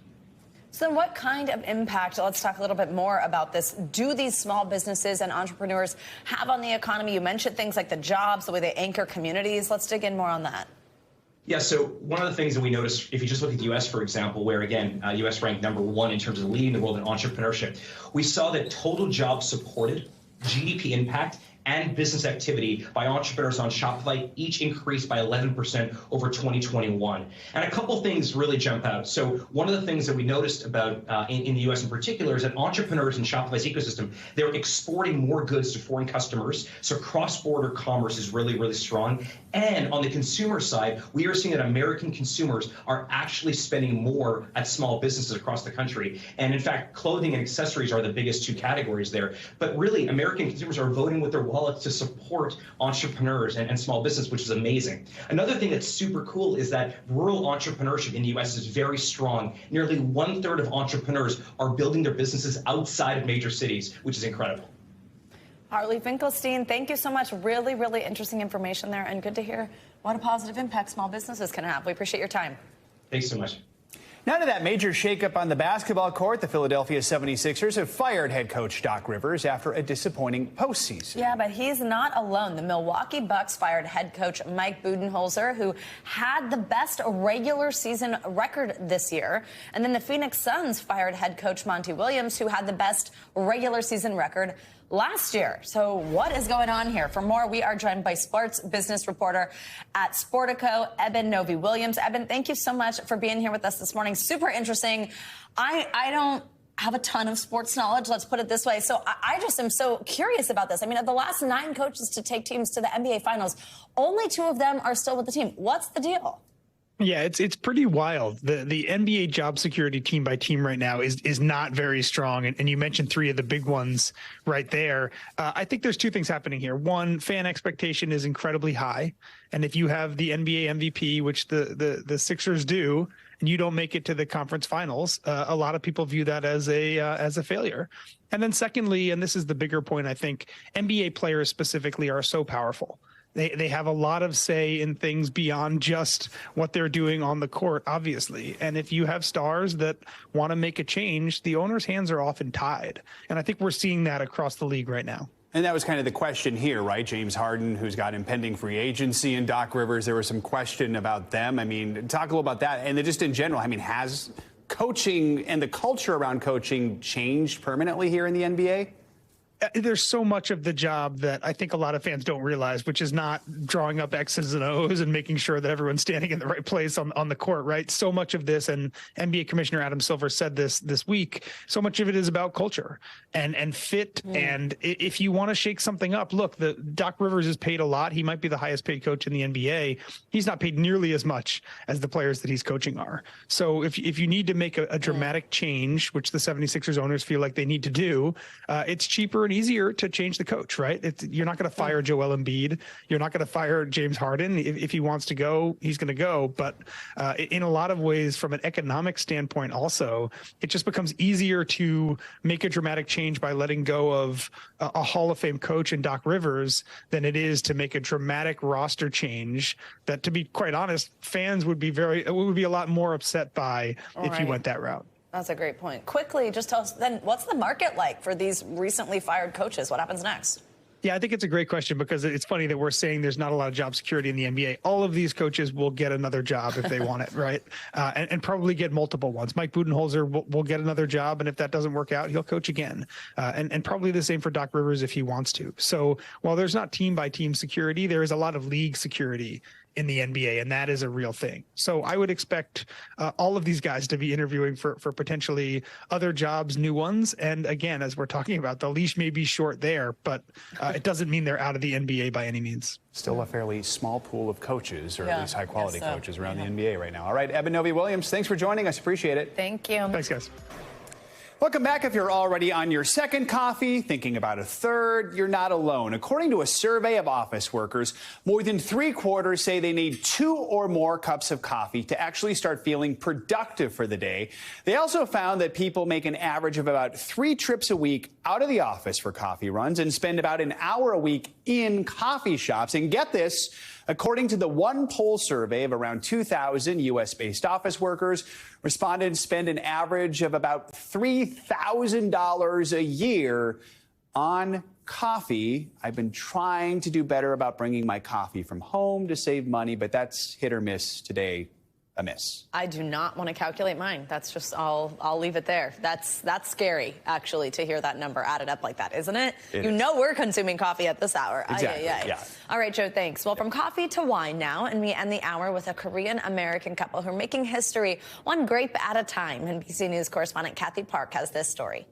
So then what kind of impact, let's talk a little bit more about this, do these small businesses and entrepreneurs have on the economy? You mentioned things like the jobs, the way they anchor communities. Let's dig in more on that. Yeah, so one of the things that we noticed, if you just look at the U.S., for example, where, again, U.S. ranked #1 in terms of leading the world in entrepreneurship, we saw that total jobs supported, GDP impact, and business activity by entrepreneurs on Shopify each increased by 11% over 2021. And a couple things really jump out. So one of the things that we noticed about in the U.S. in particular is that entrepreneurs in Shopify's ecosystem, they're exporting more goods to foreign customers. So cross-border commerce is really, really strong. And on the consumer side, we are seeing that American consumers are actually spending more at small businesses across the country. And in fact, clothing and accessories are the biggest 2 categories there. But really, American consumers are voting with their wallets to support entrepreneurs and small business, which is amazing. Another thing that's super cool is that rural entrepreneurship in the U.S. is very strong. Nearly 1/3 of entrepreneurs are building their businesses outside of major cities, which is incredible. Harley Finkelstein, thank you so much. Really, really interesting information there, and good to hear what a positive impact small businesses can have. We appreciate your time. Thanks so much. Now to that major shakeup on the basketball court. The Philadelphia 76ers have fired head coach Doc Rivers after a disappointing postseason. Yeah, but he's not alone. The Milwaukee Bucks fired head coach Mike Budenholzer, who had the best regular season record this year. And then the Phoenix Suns fired head coach Monty Williams, who had the best regular season record last year. So what is going on here? For more, we are joined by sports business reporter at Sportico, Eben Novy-Williams. Eben, thank you so much for being here with us this morning. Super interesting. I don't have a ton of sports knowledge, let's put it this way. So I just am so curious about this. I mean, of the last 9 coaches to take teams to the NBA Finals, only 2 of them are still with the team. What's the deal? Yeah, it's pretty wild. The NBA job security team by team right now is not very strong. And you mentioned three of the big ones right there. I think there's two things happening here. One, fan expectation is incredibly high. And if you have the NBA MVP, which the Sixers do, and you don't make it to the conference finals, a lot of people view that as a failure. And then secondly, and this is the bigger point, I think, NBA players specifically are so powerful. They have a lot of say in things beyond just what they're doing on the court, obviously. And if you have stars that want to make a change, the owner's hands are often tied. And I think we're seeing that across the league right now. And that was kind of the question here, right? James Harden, who's got impending free agency, and Doc Rivers, there was some question about them. I mean, talk a little about that. And then just in general, I mean, has coaching and the culture around coaching changed permanently here in the NBA? There's so much of the job that I think a lot of fans don't realize, which is not drawing up X's and O's and making sure that everyone's standing in the right place on the court, right? So much of this, and NBA Commissioner Adam Silver said this week, so much of it is about culture and fit. And if you want to shake something up, look, the Doc Rivers is paid a lot. He might be the highest paid coach in the NBA. He's not paid nearly as much as the players that he's coaching are. So if you need to make a dramatic change, which the 76ers owners feel like they need to do, it's cheaper and easier to change the coach, right? You're not going to fire Joel Embiid. You're not going to fire James Harden. If he wants to go, he's going to go. But in a lot of ways, from an economic standpoint also, it just becomes easier to make a dramatic change by letting go of a Hall of Fame coach in Doc Rivers than it is to make a dramatic roster change that, to be quite honest, fans would be a lot more upset by if you went that route. That's a great point. Quickly, just tell us then, what's the market like for these recently fired coaches? What happens next? Yeah, I think it's a great question because it's funny that we're saying there's not a lot of job security in the NBA. All of these coaches will get another job if they want it, right? And probably get multiple ones. Mike Budenholzer will get another job, and if that doesn't work out, he'll coach again. And probably the same for Doc Rivers if he wants to. So while there's not team-by-team security, there is a lot of league security in the NBA, and that is a real thing. So I would expect all of these guys to be interviewing for potentially other jobs, new ones. And again, as we're talking about, the leash may be short there, but it doesn't mean they're out of the NBA by any means. Still a fairly small pool of coaches, or at least high-quality coaches around the NBA right now. All right, Eben Novy-Williams, thanks for joining us. Appreciate it. Thank you. Thanks, guys. Welcome back. If you're already on your second coffee, thinking about a third, you're not alone. According to a survey of office workers, more than 3/4 say they need 2 or more cups of coffee to actually start feeling productive for the day. They also found that people make an average of about 3 trips a week out of the office for coffee runs and spend about an hour a week in coffee shops. And get this, according to the one poll survey of around 2,000 U.S.-based office workers, respondents spend an average of about $3,000 a year on coffee. I've been trying to do better about bringing my coffee from home to save money, but that's hit or miss today. A miss. I do not want to calculate mine. That's just, I'll leave it there. That's scary, actually, to hear that number added up like that, isn't it? You know we're consuming coffee at this hour. Exactly, yeah. All right, Joe, thanks. Well, from coffee to wine now, and we end the hour with a Korean-American couple who are making history one grape at a time. NBC News correspondent Kathy Park has this story.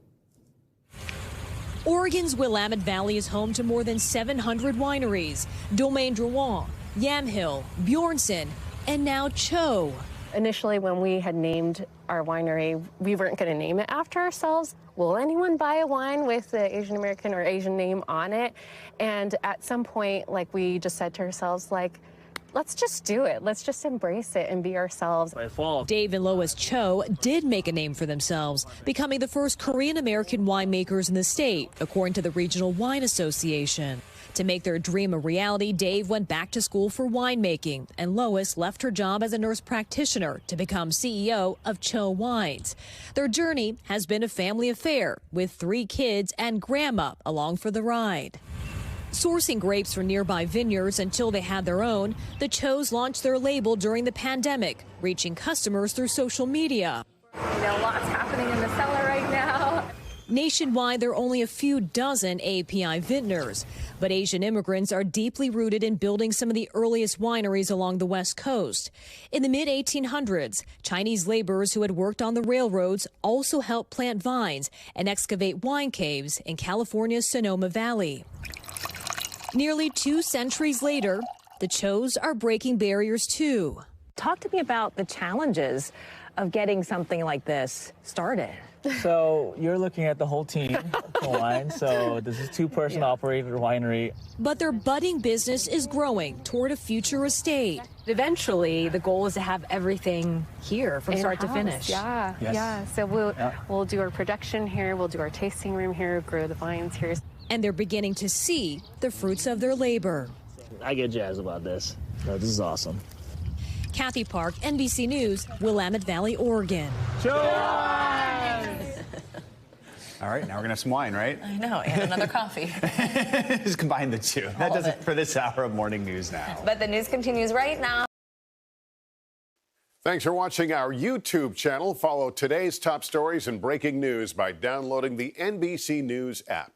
Oregon's Willamette Valley is home to more than 700 wineries. Domaine Drouin, Yamhill, Bjornson, and now Cho. Initially, when we had named our winery, we weren't going to name it after ourselves. Will anyone buy a wine with the Asian American or Asian name on it? And at some point, we just said to ourselves, let's just do it. Let's just embrace it and be ourselves. Dave and Lois Cho did make a name for themselves, becoming the first Korean American winemakers in the state, according to the Regional Wine Association. To make their dream a reality, Dave went back to school for winemaking, and Lois left her job as a nurse practitioner to become CEO of Cho Wines. Their journey has been a family affair, with 3 kids and grandma along for the ride. Sourcing grapes from nearby vineyards until they had their own, the Chos launched their label during the pandemic, reaching customers through social media. Lots happening in the cellar right now. Nationwide, there are only a few dozen API vintners, but Asian immigrants are deeply rooted in building some of the earliest wineries along the West Coast. In the mid-1800s, Chinese laborers who had worked on the railroads also helped plant vines and excavate wine caves in California's Sonoma Valley. Nearly 2 centuries later, the Chos are breaking barriers too. Talk to me about the challenges of getting something like this started. So you're looking at the whole team for wine. So this is two-person operated winery. But their budding business is growing toward a future estate. Eventually, the goal is to have everything here from start to finish. Yeah. So we'll do our production here. We'll do our tasting room here. Grow the vines here. And they're beginning to see the fruits of their labor. I get jazzed about this. This is awesome. Kathy Park, NBC News, Willamette Valley, Oregon. All right, now we're going to have some wine, right? I know, and another coffee. Just combine the two. That does it for this hour of Morning News Now. But the news continues right now. Thanks for watching our YouTube channel. Follow today's top stories and breaking news by downloading the NBC News app.